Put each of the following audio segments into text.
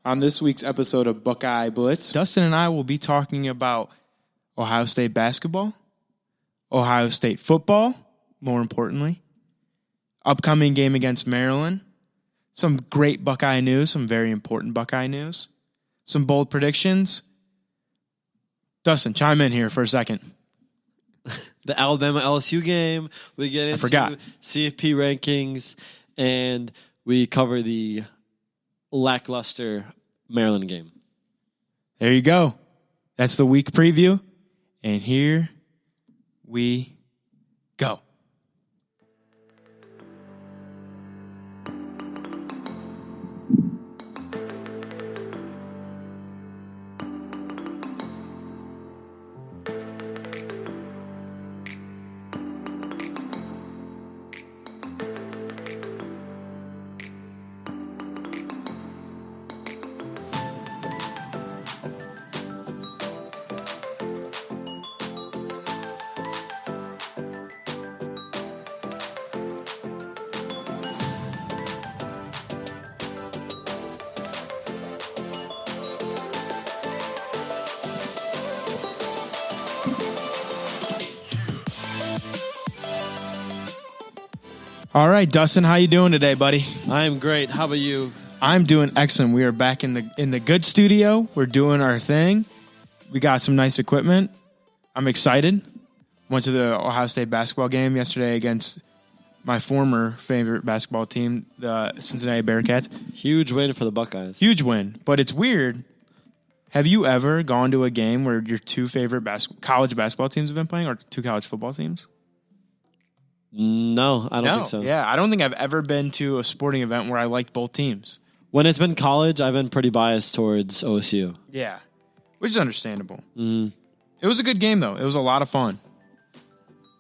On this week's episode of Buckeye Blitz, Dustin and I will be talking about Ohio State basketball, Ohio State football, more importantly, upcoming game against Maryland, some great Buckeye news, some very important Buckeye news, some bold predictions. Dustin, chime in here for a second. The Alabama-LSU game, we get into CFP rankings, and we cover the lackluster Maryland game. There you go. That's the week preview. And here we go. All right, Dustin, how you doing today, buddy? I'm great. How about you? I'm doing excellent. We are back in the good studio. We're doing our thing. We got some nice equipment. I'm excited. Went to the Ohio State basketball game yesterday against my former favorite basketball team, the Cincinnati Bearcats. Huge win for the Buckeyes. Huge win, but it's weird. Have you ever gone to a game where your two favorite college basketball teams have been playing, or two college football teams? No, I don't think so. Yeah, I don't think I've ever been to a sporting event where I liked both teams. When it's been college, I've been pretty biased towards OSU. Yeah, which is understandable. Mm-hmm. It was a good game, though. It was a lot of fun.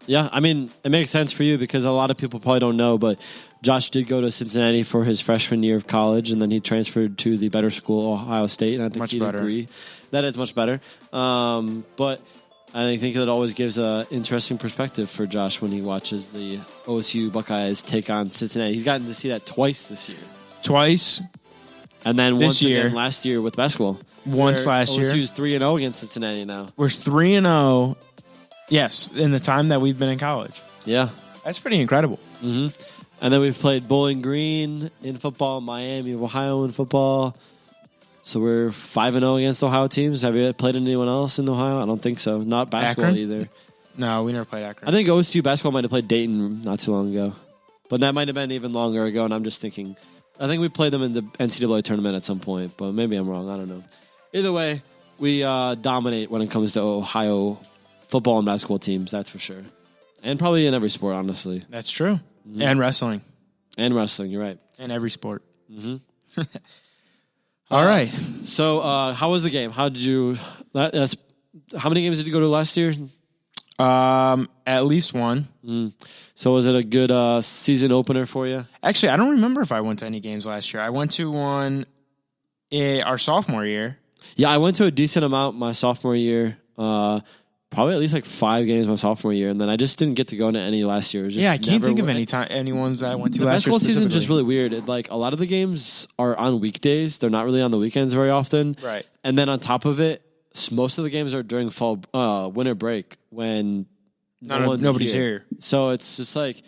Yeah, I mean, it makes sense for you because a lot of people probably don't know, but Josh did go to Cincinnati for his freshman year of college, and then he transferred to the better school, Ohio State, and I think he'd agree that it's much better. But I think it always gives an interesting perspective for Josh when he watches the OSU Buckeyes take on Cincinnati. He's gotten to see that twice this year. Twice. And then this once year. again last year with basketball. Once last year. OSU's 3-0 against Cincinnati now. We're 3-0, yes, in the time that we've been in college. Yeah. That's pretty incredible. Mm-hmm. And then we've played Bowling Green in football, Miami of Ohio in football. So we're 5-0 against Ohio teams. Have you played anyone else in Ohio? I don't think so. Not basketball Akron? either. No, we never played Akron. I think OSU basketball might have played Dayton not too long ago. But that might have been even longer ago, and I'm just thinking. I think we played them in the NCAA tournament at some point, but maybe I'm wrong. I don't know. Either way, we dominate when it comes to Ohio football and basketball teams, that's for sure. And probably in every sport, honestly. That's true. Mm-hmm. And wrestling. And wrestling, you're right. And every sport. Mm-hmm. All right. So, how was the game? How did you? How many games did you go to last year? At least one. So, was it a good season opener for you? Actually, I don't remember if I went to any games last year. I went to one our sophomore year. Yeah, I went to a decent amount my sophomore year. Probably at least like 5 games my sophomore year, and then I just didn't get to go into any last year. I can't think of any ones that I went to last year. The basketball season is just really weird. A lot of the games are on weekdays; they're not really on the weekends very often. Right. And then on top of it, most of the games are during winter break when nobody's here. So it's just like,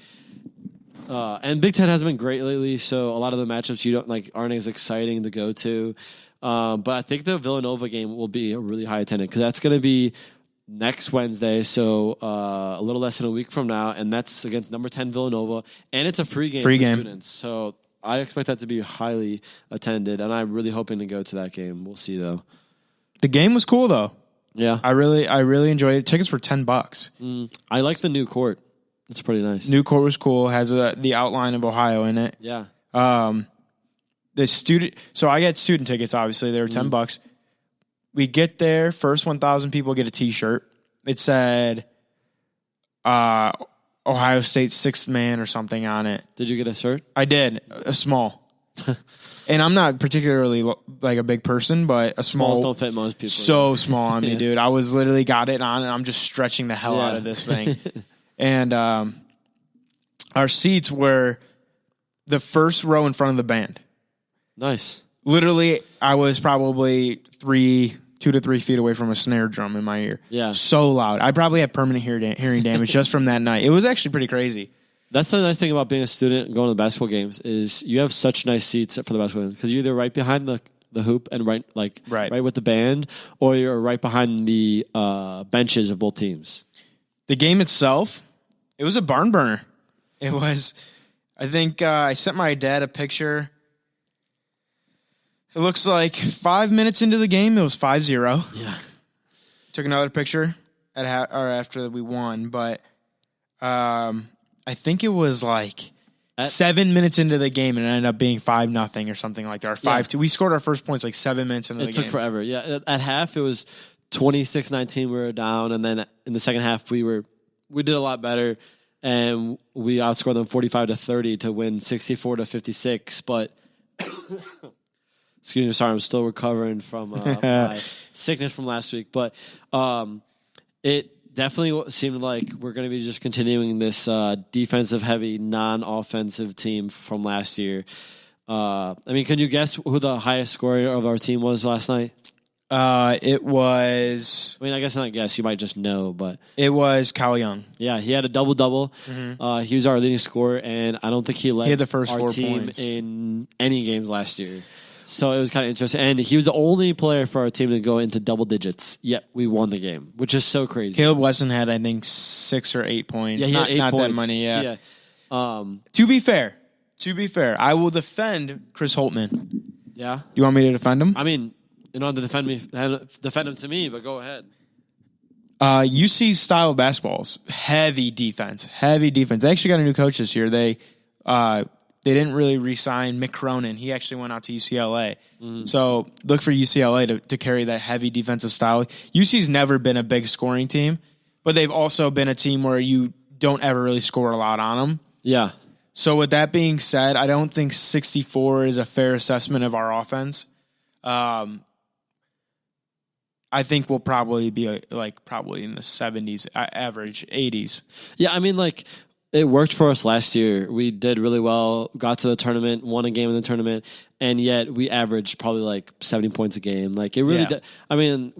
and Big Ten hasn't been great lately. So a lot of the matchups you don't aren't as exciting to go to. But I think the Villanova game will be a really high attendance because that's going to be next Wednesday, so a little less than a week from now, and that's against number 10 Villanova, and it's a free game for students. So I expect that to be highly attended, and I'm really hoping to go to that game. We'll see, though. The game was cool, though. Yeah. I really enjoyed it. Tickets were $10. I like the new court. It's pretty nice. New court was cool. Has the outline of Ohio in it. Yeah. So I get student tickets, obviously. They were $10. We get there, first 1,000 people get a T-shirt. It said Ohio State sixth man or something on it. Did you get a shirt? I did, a small. And I'm not particularly like a big person, but a small. Smalls don't fit most people. So small on me, dude. I was literally got it on, and I'm just stretching the hell out of this thing. And our seats were the first row in front of the band. Nice. Literally, I was probably 2 to 3 feet away from a snare drum in my ear. Yeah. So loud. I probably had permanent hearing damage just from that night. It was actually pretty crazy. That's the nice thing about being a student and going to the basketball games is you have such nice seats for the basketball games because you're either right behind the hoop and right with the band, or you're right behind the benches of both teams. The game itself, it was a barn burner. It was, I think I sent my dad a picture. It looks like 5 minutes into the game, it was 5-0. Yeah. Took another picture after we won, but I think it was like 7 minutes into the game, and it ended up being 5-0 or something like that, or 5-2. We scored our first points like 7 minutes into the game. It took forever. Yeah, at half it was 26-19. We were down, and then in the second half we did a lot better, and we outscored them 45-30 to win 64-56. But excuse me, sorry, I'm still recovering from my sickness from last week. But it definitely seemed like we're going to be just continuing this defensive-heavy, non-offensive team from last year. I mean, can you guess who the highest scorer of our team was last night? It was... I mean, I guess not guess. You might just know, but... It was Kyle Young. Yeah, he had a double-double. Mm-hmm. He was our leading scorer, and I don't think he led the first our 4 team points in any games last year. So it was kind of interesting. And he was the only player for our team to go into double digits, yet we won the game, which is so crazy. Caleb Wesson had, I think, 6 or 8 points. Yeah, he had 8 not points. That many, yeah. To be fair, I will defend Chris Holtman. Yeah? You want me to defend him? I mean, you don't have to defend him to me, but go ahead. UC's style of basketball is heavy defense. They actually got a new coach this year. They didn't really re-sign Mick Cronin. He actually went out to UCLA. Mm-hmm. So look for UCLA to carry that heavy defensive style. UC's never been a big scoring team, but they've also been a team where you don't ever really score a lot on them. Yeah. So with that being said, I don't think 64 is a fair assessment of our offense. I think we'll probably be probably in the 70s, average 80s. Yeah, I mean, it worked for us last year. We did really well, got to the tournament, won a game in the tournament, and yet we averaged probably 70 points a game. It really I mean,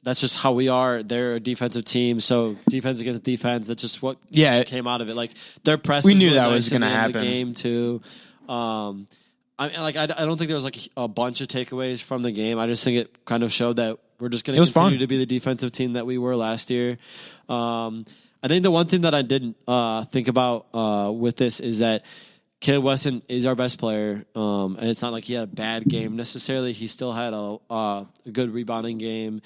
that's just how we are. They're a defensive team, so defense against defense, that's just what came out of it. Their press we knew that was going to happen. The game too. I mean, I don't think there was a bunch of takeaways from the game. I just think it kind of showed that we're just going to continue to be the defensive team that we were last year. I think the one thing that I didn't think about with this is that Caleb Wesson is our best player, and it's not like he had a bad game necessarily. He still had a good rebounding game.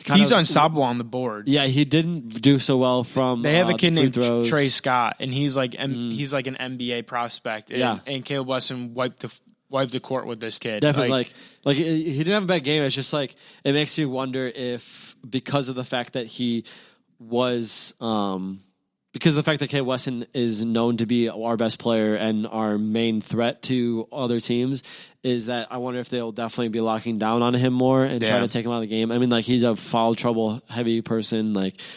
He's unstoppable on the boards. Yeah, he didn't do so well from. They have a kid named throws. Trey Scott, and he's he's like an NBA prospect. And Caleb Wesson wiped the court with this kid. Definitely, he didn't have a bad game. It's just it makes you wonder if because of the fact that he was because of the fact that Caleb Wesson is known to be our best player and our main threat to other teams, is that I wonder if they'll definitely be locking down on him more and try to take him out of the game. I mean, he's a foul trouble heavy person,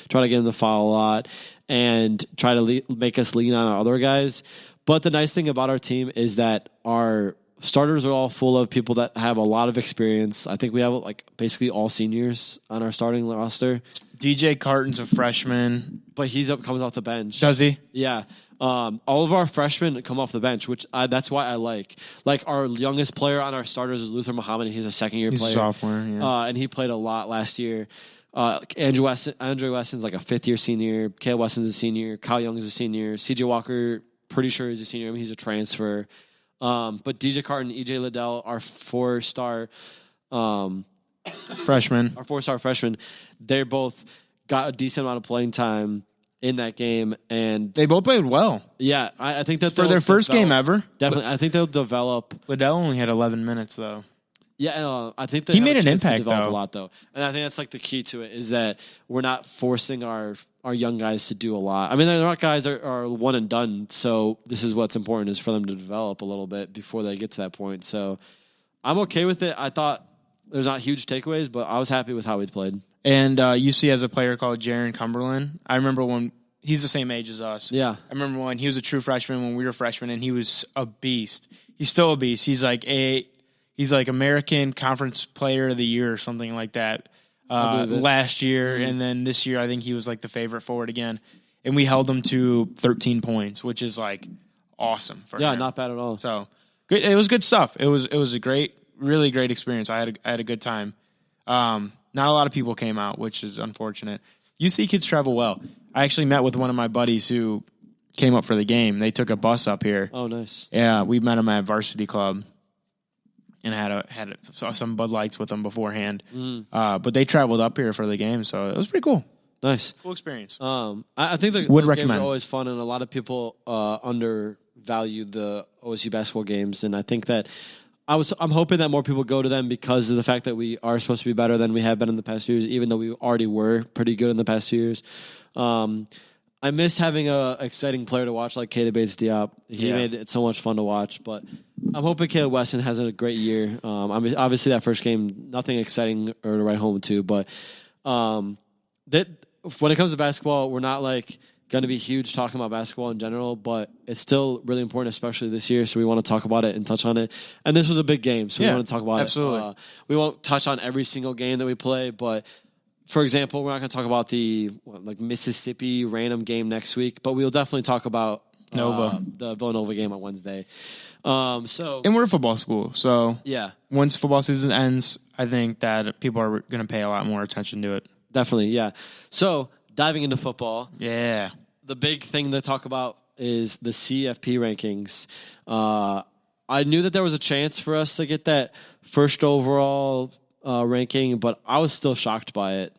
try to get him to foul a lot and try to make us lean on our other guys. But the nice thing about our team is that our starters are all full of people that have a lot of experience. I think we have basically all seniors on our starting roster. DJ Carton's a freshman, but comes off the bench. Does he? Yeah. All of our freshmen come off the bench, which that's why I like. Our youngest player on our starters is Luther Muhammad. He's a second-year player. He's a sophomore, yeah. And he played a lot last year. Andre Wesson's a fifth-year senior. Caleb Wesson's a senior. Kyle Young is a senior. CJ Walker, pretty sure he's a senior. I mean, he's a transfer. But DJ Carton, EJ Liddell, our four-star freshmen. Our four-star freshmen, they both got a decent amount of playing time in that game, and they both played well. Yeah, I think that for their first game ever. Definitely, I think they'll develop. Liddell only had 11 minutes though. Yeah, I think he made an impact to develop though. A lot though, and I think that's the key to it is that we're not forcing our young guys to do a lot. I mean, they're not guys that are one and done. So this is what's important is for them to develop a little bit before they get to that point. So I'm okay with it. I thought there's not huge takeaways, but I was happy with how we played. And UC has a player called Jaron Cumberland. I remember when he's the same age as us. Yeah. I remember when he was a true freshman when we were freshmen, and he was a beast. He's still a beast. He's He's like American Conference Player of the Year or something like that last year. And then this year, I think he was like the favorite forward again. And we held him to 13 points, which is like awesome for him. Yeah, not bad at all. So good. It was good stuff. It was a really great experience. I had a good time. Not a lot of people came out, which is unfortunate. UC kids travel well. I actually met with one of my buddies who came up for the game. They took a bus up here. Oh, nice. Yeah, we met him at Varsity Club and had some Bud Lights with them beforehand. But they traveled up here for the game, so it was pretty cool. Nice. Cool experience. I think those games are always fun, and a lot of people undervalue the OSU basketball games, and I think that I'm hoping that more people go to them because of the fact that we are supposed to be better than we have been in the past years, even though we already were pretty good in the past years. I miss having an exciting player to watch like Keita Bates-Diop. He made it so much fun to watch, but I'm hoping Caleb Weston has a great year. Obviously, that first game, nothing exciting or to write home to, but that when it comes to basketball, we're not like going to be huge talking about basketball in general, but it's still really important, especially this year. So we want to talk about it and touch on it. And this was a big game, so we want to talk about it. We won't touch on every single game that we play, but for example, we're not going to talk about the Mississippi random game next week, but we'll definitely talk about the Villanova game on Wednesday. And we're a football school, so yeah. Once football season ends, I think that people are going to pay a lot more attention to it. Definitely, yeah. So diving into football, the big thing to talk about is the CFP rankings. I knew that there was a chance for us to get that first overall ranking, but I was still shocked by it.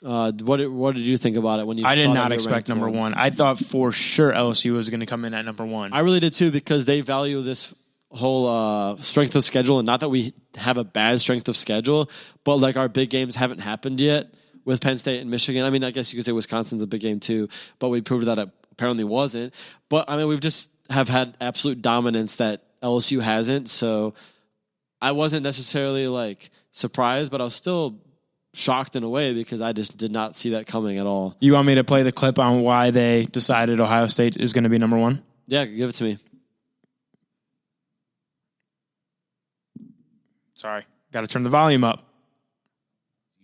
What did you think about it when you? I did not expect number one. I thought for sure LSU was going to come in at number one. I really did too, because they value this whole strength of schedule, and not that we have a bad strength of schedule, but like our big games haven't happened yet with Penn State and Michigan. I mean, I guess you could say Wisconsin's a big game too, but we proved that it apparently wasn't. But I mean, we've just have had absolute dominance that LSU hasn't. So I wasn't necessarily like surprised, but I was still shocked in a way because I just did not see that coming at all. You want me to play the clip on why they decided Ohio State is going to be number one? Yeah, give it to me. Sorry, got to turn the volume up.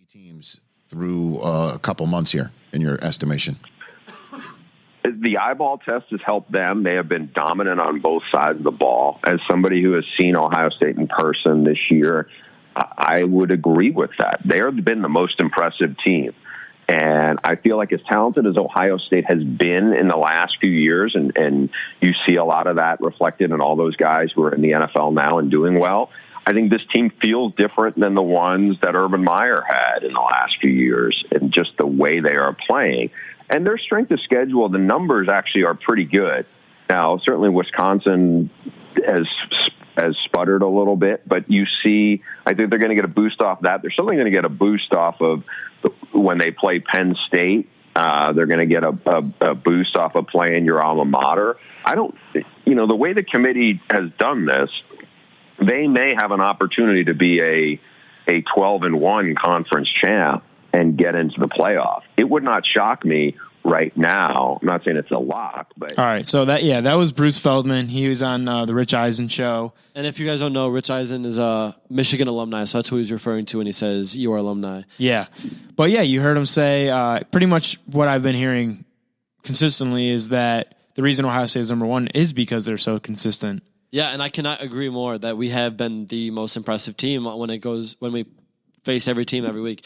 Teams through a couple months here, in your estimation? The eyeball test has helped them. They have been dominant on both sides of the ball. As somebody who has seen Ohio State in person this year, I would agree with that. They have been the most impressive team. And I feel like as talented as Ohio State has been in the last few years, and you see a lot of that reflected in all those guys who are in the NFL now and doing well, I think this team feels different than the ones that Urban Meyer had in the last few years, and just the way they are playing. And their strength of schedule, the numbers actually are pretty good. Now, certainly Wisconsin has sputtered a little bit, but you see, I think they're going to get a boost off that. They're certainly going to get a boost off of when they play Penn State. They're going to get a boost off of playing your alma mater. The way the committee has done this, they may have an opportunity to be a 12-1 conference champ and get into the playoff. It would not shock me right now. I'm not saying it's a lock, but all right. So that was Bruce Feldman. He was on the Rich Eisen show. And if you guys don't know, Rich Eisen is a Michigan alumni, so that's who he's referring to when he says you are alumni. Yeah, but yeah, you heard him say pretty much what I've been hearing consistently is that the reason Ohio State is number one is because they're so consistent. Yeah, and I cannot agree more that we have been the most impressive team when we face every team every week.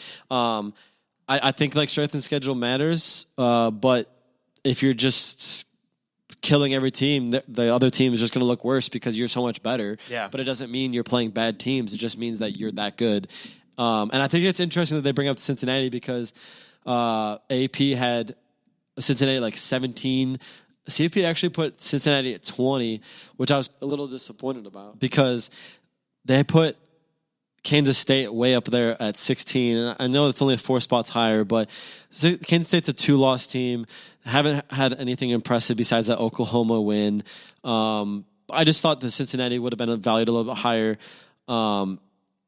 I think like strength and schedule matters, but if you're just killing every team, the other team is just going to look worse because you're so much better. Yeah. But it doesn't mean you're playing bad teams. It just means that you're that good. And I think it's interesting that they bring up Cincinnati because AP had Cincinnati like 17. CFP actually put Cincinnati at 20, which I was a little disappointed about because they put Kansas State way up there at 16. And I know it's only 4 spots higher, but Kansas State's a 2-loss team. Haven't had anything impressive besides that Oklahoma win. I just thought that Cincinnati would have been valued a little bit higher.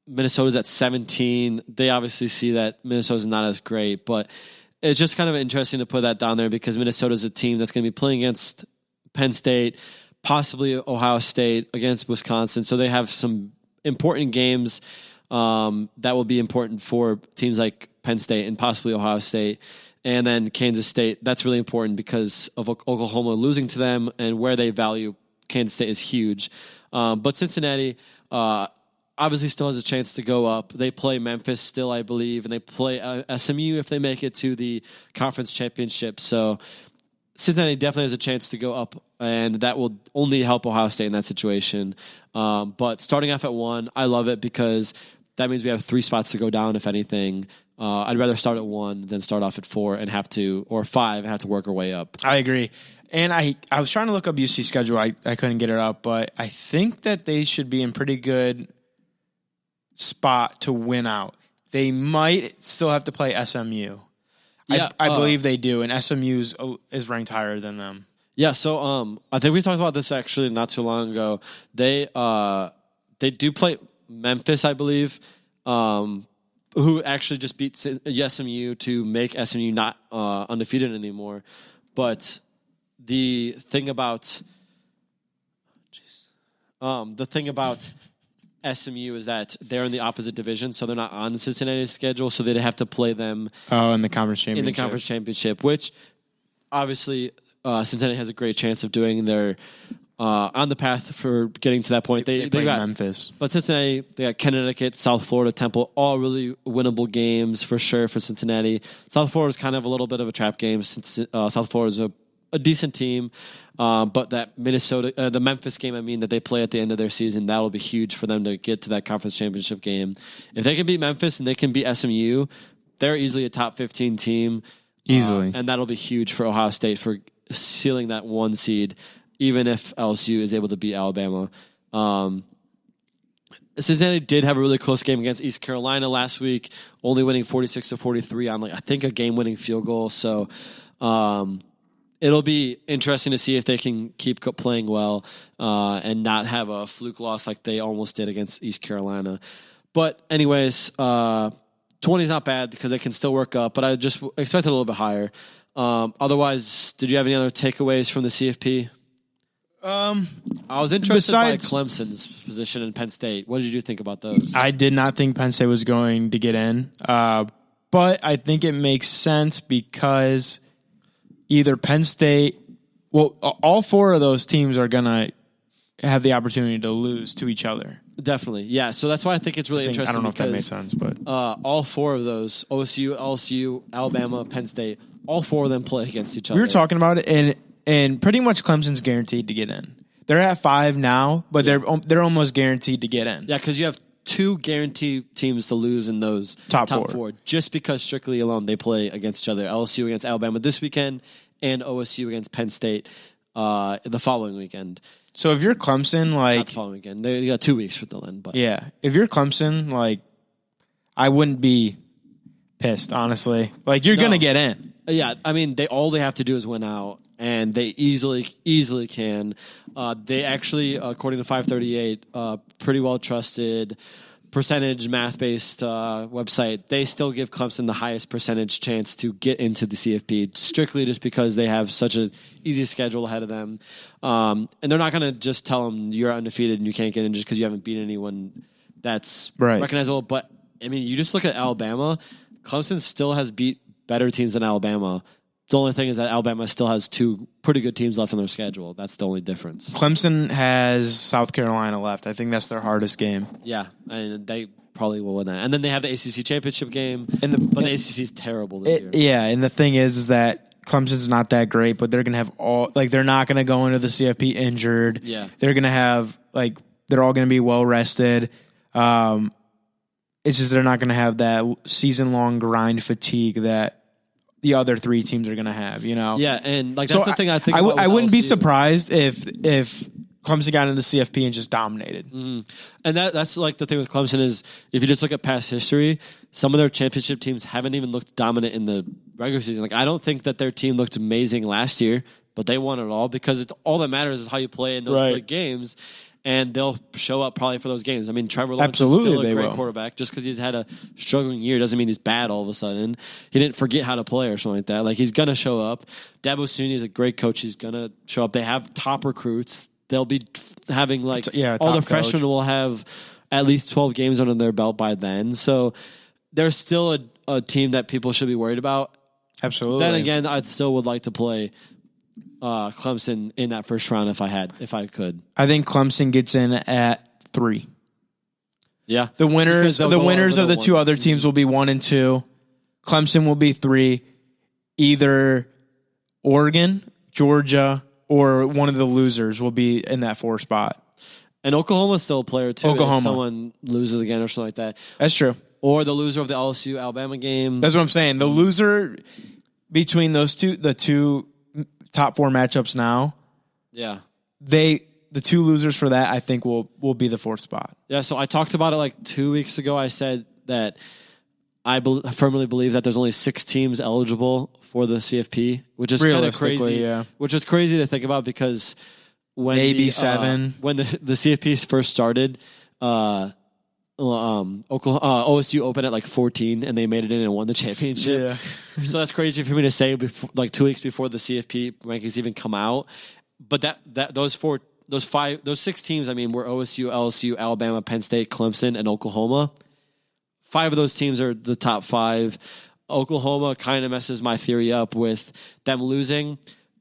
Minnesota's at 17. They obviously see that Minnesota's not as great, but it's just kind of interesting to put that down there because Minnesota's a team that's going to be playing against Penn State, possibly Ohio State, against Wisconsin. So they have some important games that will be important for teams like Penn State and possibly Ohio State. And then Kansas State, that's really important because of Oklahoma losing to them and where they value Kansas State is huge. But Cincinnati obviously still has a chance to go up. They play Memphis still, I believe, and they play SMU if they make it to the conference championship. So Cincinnati definitely has a chance to go up, and that will only help Ohio State in that situation. But starting off at 1, I love it because that means we have 3 spots to go down, if anything. I'd rather start at 1 than start off at 4 and have to, or 5 and have to work our way up. I agree. And I was trying to look up UC schedule. I couldn't get it up, but I think that they should be in pretty good spot to win out. They might still have to play SMU. Yeah, I believe they do, and SMU is ranked higher than them. Yeah, so I think we talked about this actually not too long ago. They do play Memphis, I believe, who actually just beat SMU to make SMU not undefeated anymore. But the thing about SMU is that they're in the opposite division, so they're not on the Cincinnati schedule, so they'd have to play them in the conference championship. In the conference championship, which obviously Cincinnati has a great chance of doing. They're on the path for getting to that point. They got Memphis. But Cincinnati, they got Connecticut, South Florida, Temple, all really winnable games for sure for Cincinnati. South Florida is kind of a little bit of a trap game since South Florida is a decent team. But that the Memphis game, that they play at the end of their season, that'll be huge for them to get to that conference championship game. If they can beat Memphis and they can beat SMU, they're easily a top 15 team. Easily. And that'll be huge for Ohio State for sealing that 1 seed, even if LSU is able to beat Alabama. Cincinnati did have a really close game against East Carolina last week, only winning 46-43 on I think a game-winning field goal. So it'll be interesting to see if they can keep playing well and not have a fluke loss like they almost did against East Carolina. But anyways, 20 is not bad because they can still work up, but I just expected a little bit higher. Otherwise, did you have any other takeaways from the CFP? I was interested by Clemson's position in Penn State. What did you think about those? I did not think Penn State was going to get in, but I think it makes sense because either Penn State, all 4 of those teams are going to have the opportunity to lose to each other. Definitely, yeah. So that's why I think it's really interesting. I don't know if that made sense, but all 4 of those, OSU, LSU, Alabama, Penn State, all 4 of them play against each other. We were talking about it, and pretty much Clemson's guaranteed to get in. They're at 5 now, but they're almost guaranteed to get in. Yeah, because you have 2 guaranteed teams to lose in those top four, just because strictly alone they play against each other. LSU against Alabama this weekend, and OSU against Penn State the following weekend. So if you're Clemson, not the following weekend, they got 2 weeks for the end. But yeah, if you're Clemson, I wouldn't be pissed, honestly. You're gonna get in. Yeah, all they have to do is win out, and they easily can. They actually, according to 538, pretty well trusted percentage math-based website, they still give Clemson the highest percentage chance to get into the CFP, strictly just because they have such an easy schedule ahead of them. And they're not going to just tell them you're undefeated and you can't get in just because you haven't beat anyone that's recognizable. But, you just look at Alabama. Clemson still has beat better teams than Alabama. The only thing is that Alabama still has 2 pretty good teams left on their schedule. That's the only difference. Clemson has South Carolina left. I think that's their hardest game. Yeah, and they probably will win that. And then they have the ACC championship game, but the ACC is terrible this year. Yeah, and the thing is that Clemson's not that great, but they're going to have they're not going to go into the CFP injured. Yeah. They're going to have, they're all going to be well rested. It's just they're not going to have that season-long grind fatigue that the other 3 teams are going to have, Yeah, and that's the thing I think. I wouldn't be surprised if Clemson got into the CFP and just dominated. Mm-hmm. And that's the thing with Clemson is if you just look at past history, some of their championship teams haven't even looked dominant in the regular season. I don't think that their team looked amazing last year, but they won it all because all that matters is how you play in those big games. And they'll show up probably for those games. Trevor Lawrence is still a great quarterback. Just because he's had a struggling year doesn't mean he's bad all of a sudden. He didn't forget how to play or something like that. He's going to show up. Dabo Swinney is a great coach. He's going to show up. They have top recruits. They'll be having all the freshmen will have at least 12 games under their belt by then. So they're still a team that people should be worried about. Absolutely. Then again, I still would like to play Clemson in that first round if I could. I think Clemson gets in at 3. Yeah. The winners of the 2 other teams will be 1 and 2. Clemson will be 3. Either Oregon, Georgia, or one of the losers will be in that 4 spot. And Oklahoma's still a player too. Oklahoma. If someone loses again or something like that. That's true. Or the loser of the LSU Alabama game. That's what I'm saying. The loser between those the 2 top 4 matchups now. Yeah. The 2 losers for that, I think, will be the 4th spot. Yeah, so I talked about it like 2 weeks ago. I said that I firmly believe that there's only 6 teams eligible for the CFP, which is kind of crazy. Yeah. Which is crazy to think about because when maybe 7. When the CFP first started, OSU opened at like 14 and they made it in and won the championship. Yeah. So that's crazy for me to say before, like 2 weeks before the CFP rankings even come out. But those 6 teams, I mean, were OSU, LSU, Alabama, Penn State, Clemson, and Oklahoma. 5 of those teams are the top 5. Oklahoma kind of messes my theory up with them losing,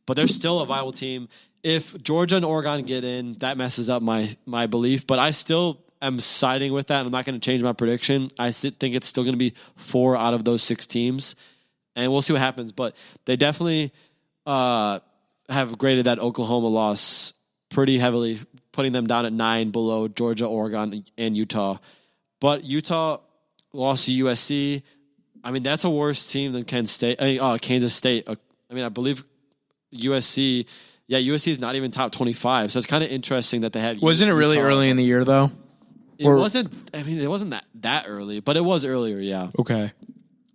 but they're still a viable team. If Georgia and Oregon get in, that messes up my belief, but I still am siding with that. I'm not going to change my prediction. I think it's still going to be 4 out of those 6 teams, and we'll see what happens, but they definitely have graded that Oklahoma loss pretty heavily, putting them down at 9 below Georgia, Oregon, and Utah. But Utah lost to USC. I mean, that's a worse team than Kansas State. I mean, I believe USC. Yeah, USC is not even top 25. So it's kind of interesting that they had. Wasn't it really early in the year though? It wasn't. I mean, it wasn't that early, but it was earlier. Yeah. Okay.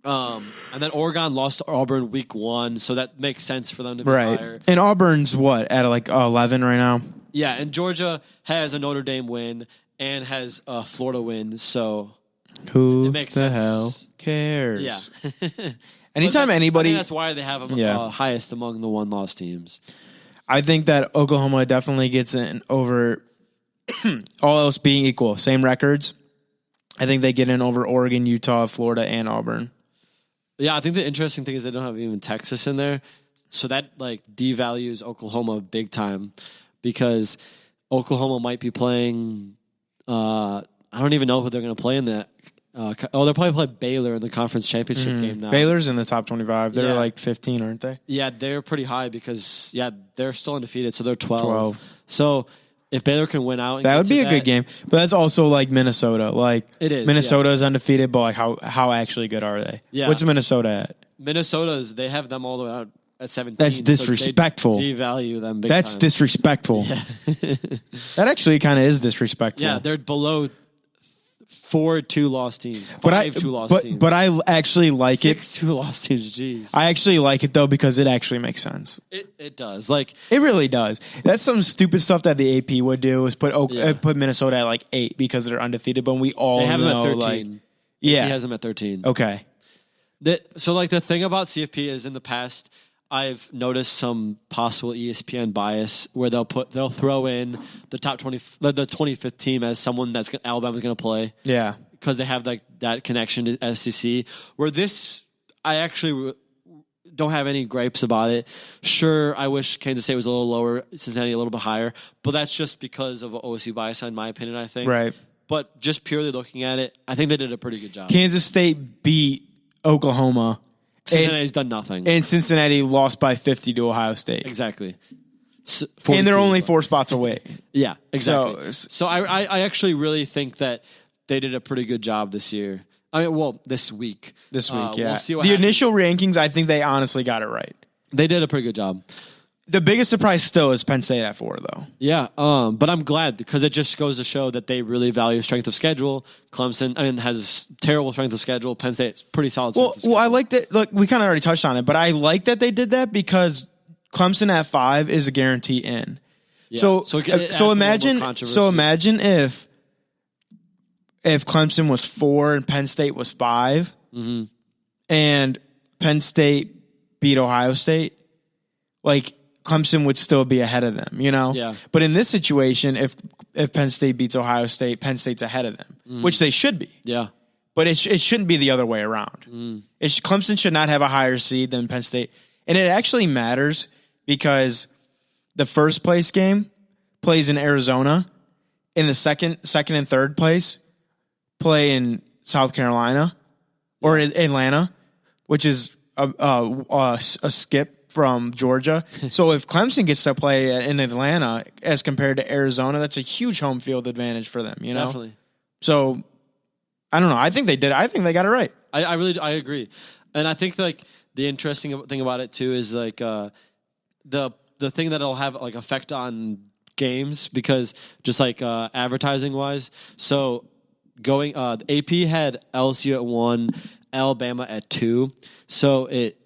And then Oregon lost to Auburn week 1, so that makes sense for them to be higher. And Auburn's what, at like 11 right now? Yeah, and Georgia has a Notre Dame win and has a Florida win, so who it makes the sense. hell cares? Yeah. Anytime anybody, I think that's why they have them highest among the 1-loss teams. I think that Oklahoma definitely gets in over all else being equal, same records. I think they get in over Oregon, Utah, Florida, and Auburn. Yeah, I think the interesting thing is they don't have even Texas in there. So that like devalues Oklahoma big time because Oklahoma might be playing I don't even know who they're going to play in that. They'll probably play Baylor in the conference championship game now. Baylor's in the top 25. They're like 15, aren't they? Yeah, they're pretty high because they're still undefeated, so they're 12. So if Baylor can win out, that would be a good game. But that's also like Minnesota. Like it is. Minnesota is undefeated, but like how actually good are they? Yeah. What's Minnesota at? They have them all the way out at 17. That's disrespectful. So devalue them big That's time. disrespectful. Yeah. That actually kind of is disrespectful. Yeah, they're below 4 2-loss teams. 5 2-loss teams. But I actually like 6 2-loss teams. Jeez. I actually like it though because it actually makes sense. It does. Like it really does. That's some stupid stuff that the AP would do is put Minnesota at like 8 because they're undefeated. But we all they have know them at 13. like he has them at 13. Okay. So like the thing about CFP is in the past I've noticed some possible ESPN bias where they'll throw in the top 20, the 25th team as someone that's Alabama's going to play. Yeah, because they have like that connection to SEC. Where this, I actually don't have any gripes about it. Sure, I wish Kansas State was a little lower, Cincinnati a little bit higher, but that's just because of OSU bias, in my opinion. I think right. But just purely looking at it, I think they did a pretty good job. Kansas State beat Oklahoma. Cincinnati's done nothing. And Cincinnati lost by 50 to Ohio State. Exactly. And they're only 4 spots away. Yeah, exactly. So I actually really think that they did a pretty good job this year. I mean, well, this week. Yeah. We'll see what the happens. initial rankings, I think they honestly got it right. They did a pretty good job. The biggest surprise still is Penn State at 4, though. Yeah, but I'm glad because it just goes to show that they really value strength of schedule. Clemson, has a terrible strength of schedule. Penn State's pretty solid strength of schedule. Well, I like that. Look, we kind of already touched on it, but I like that they did that because Clemson at 5 is a guarantee in. Yeah. So imagine if Clemson was 4 and Penn State was 5, and Penn State beat Ohio State, like Clemson would still be ahead of them, you know? Yeah. But in this situation, if if Penn State beats Ohio State, Penn State's ahead of them, which they should be. Yeah. But it shouldn't be the other way around. Clemson should not have a higher seed than Penn State. And it actually matters because the first place game plays in Arizona, and the second and third place play in South Carolina or Atlanta, which is a skip from Georgia. So if Clemson gets to play in Atlanta as compared to Arizona, that's a huge home field advantage for them. You know, Definitely. So I don't know. I think they did. I think they got it right. I agree, and I think like the interesting thing about it too is like the thing that'll have like effect on games because just like advertising wise. So going AP had LSU at 1, Alabama at 2. So it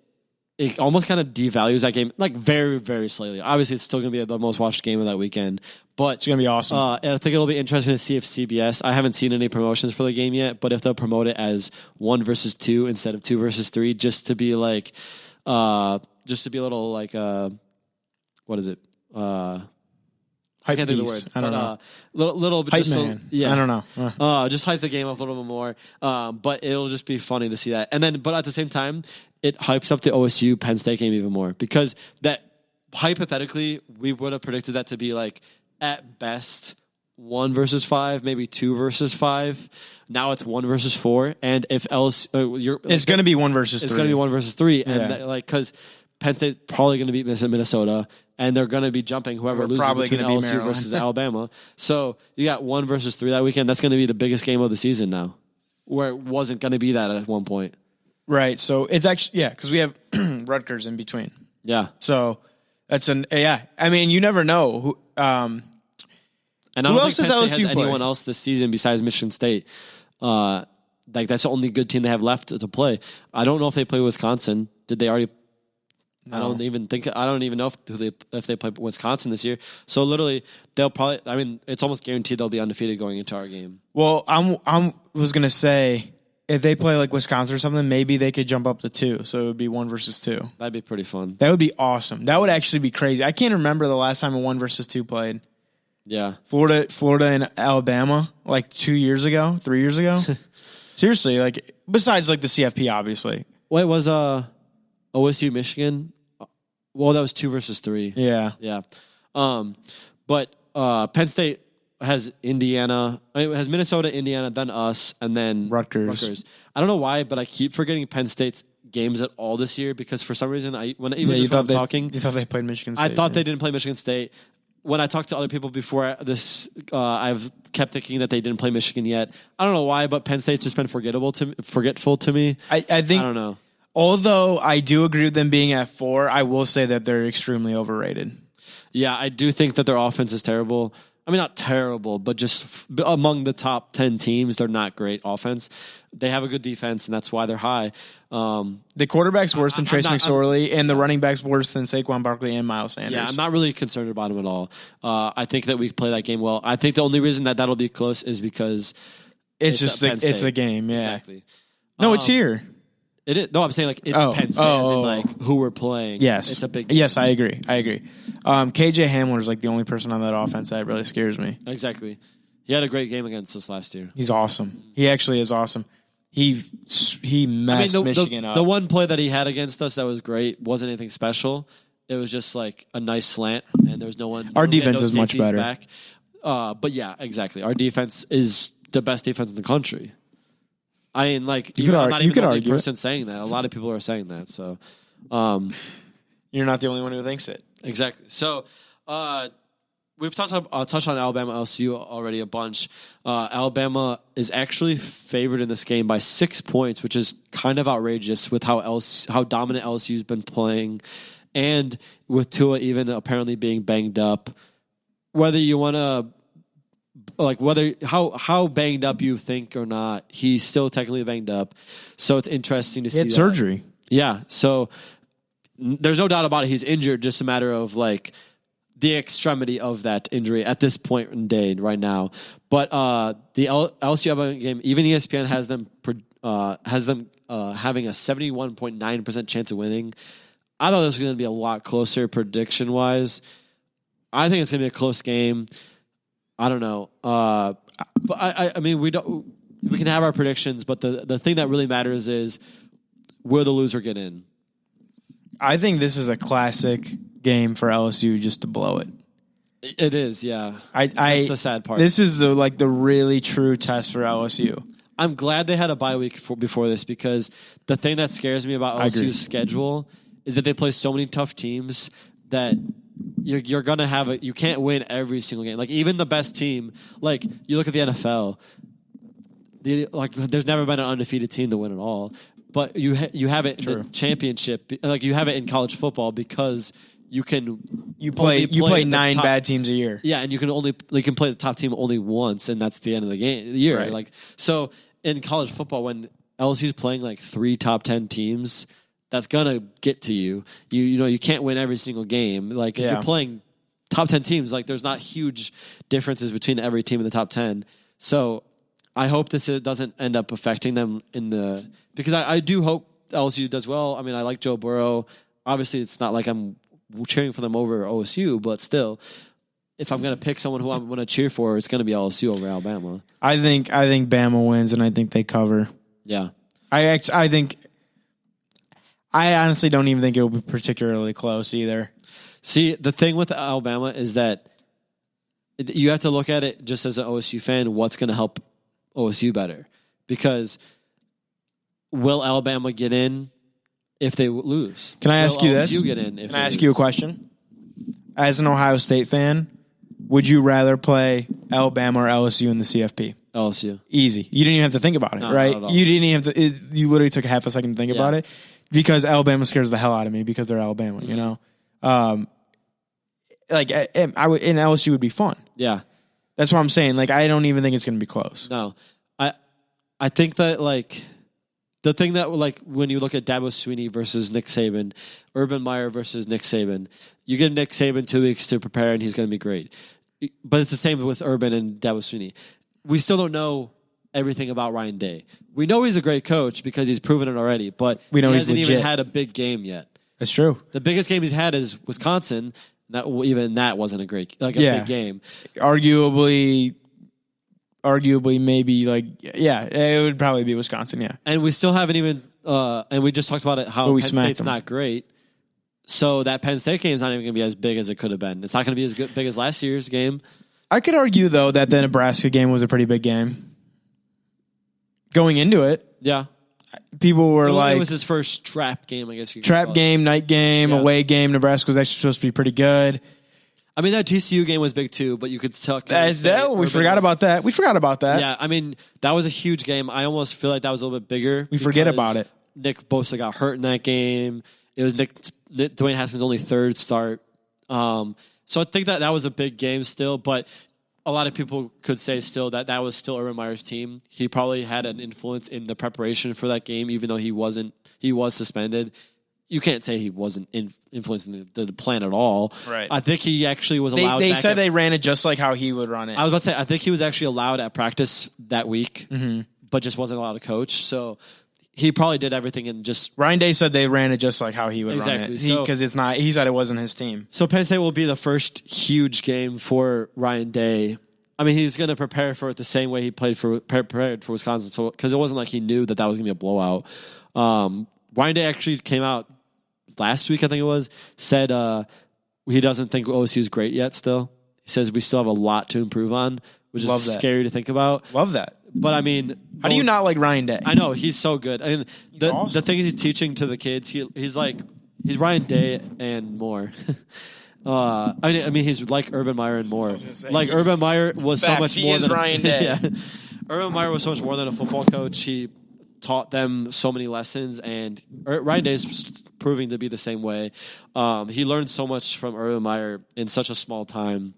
almost kind of devalues that game like very, very slightly. Obviously, it's still going to be the most watched game of that weekend. But it's going to be awesome. And I think it'll be interesting to see if CBS, I haven't seen any promotions for the game yet, but if they'll promote it as 1 versus 2 instead of 2 versus 3, just to be like, just to be a little like, what is it? I can't think of the word. I don't know. Little bit. Hype just man. Yeah. I don't know. Just hype the game up a little bit more. But it'll just be funny to see that. And then, but at the same time, it hypes up the OSU Penn State game even more because that hypothetically we would have predicted that to be like at best 1 versus 5, maybe 2 versus 5. Now it's 1 versus 4. And if else, it's going to be 1 versus 3. It's going to be 1 versus 3. Yeah. And that, like, because Penn State's probably going to beat Minnesota, and they're going to be jumping whoever loses between LSU versus Alabama. So you got 1 versus 3 that weekend. That's going to be the biggest game of the season now, where it wasn't going to be that at one point. Right. So it's actually, yeah, because we have Rutgers in between. Yeah. So that's I mean, you never know who. And I don't think Penn State has anyone else this season besides Michigan State. Like that's the only good team they have left to play. I don't know if they play Wisconsin. Did they already? No. I don't even know if they play Wisconsin this year. So literally, they'll probably. I mean, it's almost guaranteed they'll be undefeated going into our game. Well, I was gonna say if they play like Wisconsin or something, maybe they could jump up to 2. So it would be 1 versus 2. That'd be pretty fun. That would be awesome. That would actually be crazy. I can't remember the last time a 1 versus 2 played. Yeah, Florida and Alabama like 2 years ago, 3 years ago. Seriously, like besides like the CFP, obviously. Wait, was OSU Michigan? Well, that was 2 versus 3. Yeah. But Penn State has Indiana. It has Minnesota, Indiana, then us, and then Rutgers. I don't know why, but I keep forgetting Penn State's games at all this year because for some reason, you thought they played Michigan State. I thought they didn't play Michigan State. When I talked to other people before this, I've kept thinking that they didn't play Michigan yet. I don't know why, but Penn State's just been forgetful to me. I think. I don't know. Although I do agree with them being at 4, I will say that they're extremely overrated. Yeah, I do think that their offense is terrible. I mean, not terrible, but just among the top 10 teams, they're not great offense. They have a good defense, and that's why they're high. The quarterback's worse than Trace McSorley, and the running back's worse than Saquon Barkley and Miles Sanders. Yeah, I'm not really concerned about them at all. I think that we play that game well. I think the only reason that'll be close is because it's the game. Yeah, exactly. No, it's here. It is. No, I'm saying like it's Penn State as in like who we're playing. Yes, it's a big game. Yes, I agree. KJ Hamler is like the only person on that offense that really scares me. Exactly. He had a great game against us last year. He's awesome. He actually is awesome. He messed Michigan up. The one play that he had against us that was great wasn't anything special. It was just like a nice slant, and there was no one. Our defense is much better. Back. But yeah, exactly. Our defense is the best defense in the country. I mean, like, I'm not even the only person saying that. A lot of people are saying that. So, you're not the only one who thinks it. Exactly. So, we've touched on Alabama LSU already a bunch. Alabama is actually favored in this game by 6 points, which is kind of outrageous with how dominant LSU's been playing, and with Tua even apparently being banged up. Whether you want to. Like how banged up you think or not, he's still technically banged up. So it's interesting to see. He had surgery. Yeah. So there's no doubt about it. He's injured. Just a matter of like the extremity of that injury at this point in day right now. But the LSU game, even ESPN has them having a 71.9% chance of winning. I thought this was going to be a lot closer prediction wise. I think it's going to be a close game. I don't know. But I mean, we can have our predictions, but the thing that really matters is will the loser get in? I think this is a classic game for LSU just to blow it. It is, yeah. That's the sad part. This is the really true test for LSU. I'm glad they had a bye week before this because the thing that scares me about LSU's schedule is that they play so many tough teams that you're gonna have you can't win every single game. Like even the best team, like you look at the NFL, there's never been an undefeated team to win it all. But you have it in the championship, like you have it in college football because you play 9 bad teams a year. Yeah, and you can play the top team only once, and that's the end of the year. Right. Like so in college football, when LSU's playing like 3 top 10 teams, that's gonna get to you. You can't win every single game. Like if you're playing top 10 teams, like there's not huge differences between every team in the top 10. So I hope this doesn't end up affecting them because I do hope LSU does well. I mean, I like Joe Burrow. Obviously, it's not like I'm cheering for them over OSU, but still, if I'm going to pick someone who I'm going to cheer for, it's going to be LSU over Alabama. I think Bama wins, and I think they cover. Yeah, I honestly don't even think it will be particularly close either. See, the thing with Alabama is that you have to look at it just as an OSU fan. What's going to help OSU better? Because will Alabama get in if they lose? Can I ask you this? Can I ask you a question? As an Ohio State fan, would you rather play Alabama or LSU in the CFP? LSU. Easy. You didn't even have to think about it, right? Not at all. You didn't even have to. You literally took half a second to think about it because Alabama scares the hell out of me because they're Alabama. Mm-hmm. You know, I would, and LSU would be fun. Yeah, that's what I'm saying. Like, I don't even think it's going to be close. No, I think that like the thing that like when you look at Dabo Swinney versus Nick Saban, Urban Meyer versus Nick Saban, you give Nick Saban 2 weeks to prepare and he's going to be great. But it's the same with Urban and Dabo Swinney. We still don't know everything about Ryan Day. We know he's a great coach because he's proven it already, but we know he he's hasn't legit. even had a big game yet. That's true. The biggest game he's had is Wisconsin. Even that wasn't a great big game. Arguably maybe it would probably be Wisconsin, yeah. And we still haven't even and we just talked about it how Penn State's not great. So that Penn State game is not even going to be as big as it could have been. It's not going to be as big as last year's game. I could argue though that the Nebraska game was a pretty big game. Going into it, yeah. People were like... It was his first trap game, I guess you could trap call game, night game, away game. Nebraska was actually supposed to be pretty good. I mean, that TCU game was big too, but you could tell... We forgot about that. Yeah, I mean, that was a huge game. I almost feel like that was a little bit bigger. We forget about it. Nick Bosa got hurt in that game. It was Dwayne Haskins' only third start. So I think that was a big game still, but a lot of people could say still that was still Urban Meyer's team. He probably had an influence in the preparation for that game, even though he was suspended. You can't say he wasn't influencing the plan at all. Right. I think he actually was allowed. They said they ran it just like how he would run it. I was about to say, I think he was actually allowed at practice that week, but just wasn't allowed to coach. So he probably did everything and just... Ryan Day said they ran it just like how he would run it. Because it's not... He said it wasn't his team. So Penn State will be the first huge game for Ryan Day. I mean, he's going to prepare for it the same way he prepared for Wisconsin. So because it wasn't like he knew that was going to be a blowout. Ryan Day actually came out last week, I think it was, said he doesn't think OSU is great yet still. He says we still have a lot to improve on, which is scary to think about. Love that. But I mean, how do you not like Ryan Day? I know he's so good. I mean, awesome. The thing he's teaching to the kids, he's Ryan Day and more. I mean, he's like Urban Meyer and more. Like Urban Meyer was so much more than Ryan Day. Yeah. Urban Meyer was so much more than a football coach. He taught them so many lessons, and Ryan Day is proving to be the same way. He learned so much from Urban Meyer in such a small time,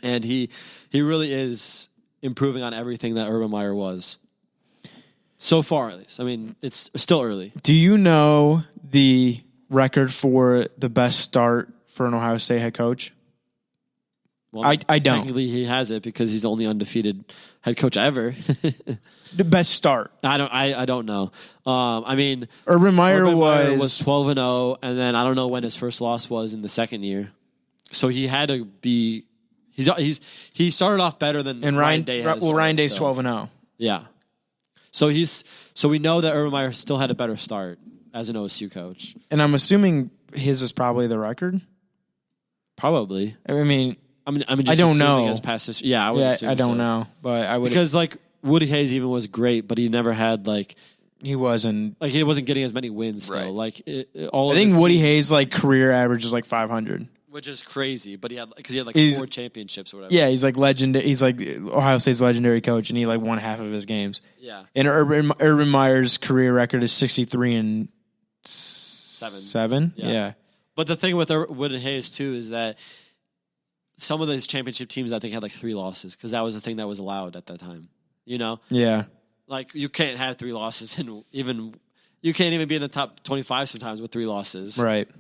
and he really is improving on everything that Urban Meyer was. So far, at least. I mean, it's still early. Do you know the record for the best start for an Ohio State head coach? Well, I don't. Technically, he has it because he's the only undefeated head coach ever. The best start. I don't know. I mean, Urban Meyer was 12-0, and then I don't know when his first loss was in the second year. So he had to be He started off better than Ryan Day has. Well, Ryan Day's 12-0. Yeah. So we know that Urban Meyer still had a better start as an OSU coach. And I'm assuming his is probably the record. Probably. I mean, just I don't know. As past this, yeah, I would assume I don't so. know, but I would because like Woody Hayes even was great, but he never had like he wasn't getting as many wins right. though. Like I think Woody Hayes like career average is like 500, which is crazy. But he had 4 championships or whatever. Yeah, he's like legend. He's like Ohio State's legendary coach, and he like won half of his games. Yeah, and Urban Meyer's career record is 63-7. Yeah. But the thing with Woody Hayes too is that some of those championship teams I think had like 3 losses because that was the thing that was allowed at that time. You know? Yeah. Like you can't have 3 losses, and you can't even be in the top 25 sometimes with 3 losses. Right.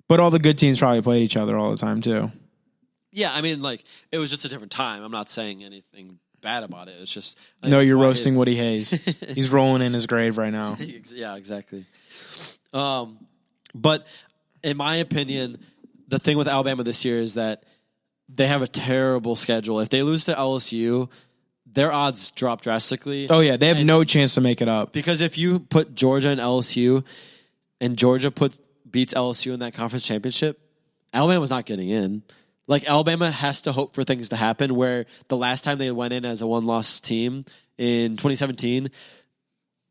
But all the good teams probably played each other all the time too. Yeah, I mean, like it was just a different time. I'm not saying anything bad about it. It's just no, you're roasting Woody Hayes. He's rolling in his grave right now. Yeah, exactly. But in my opinion, the thing with Alabama this year is that they have a terrible schedule. If they lose to LSU, their odds drop drastically. Oh, yeah. They have no chance to make it up. Because if you put Georgia and LSU, and Georgia beats LSU in that conference championship, Alabama's not getting in. Like, Alabama has to hope for things to happen, where the last time they went in as a one-loss team in 2017,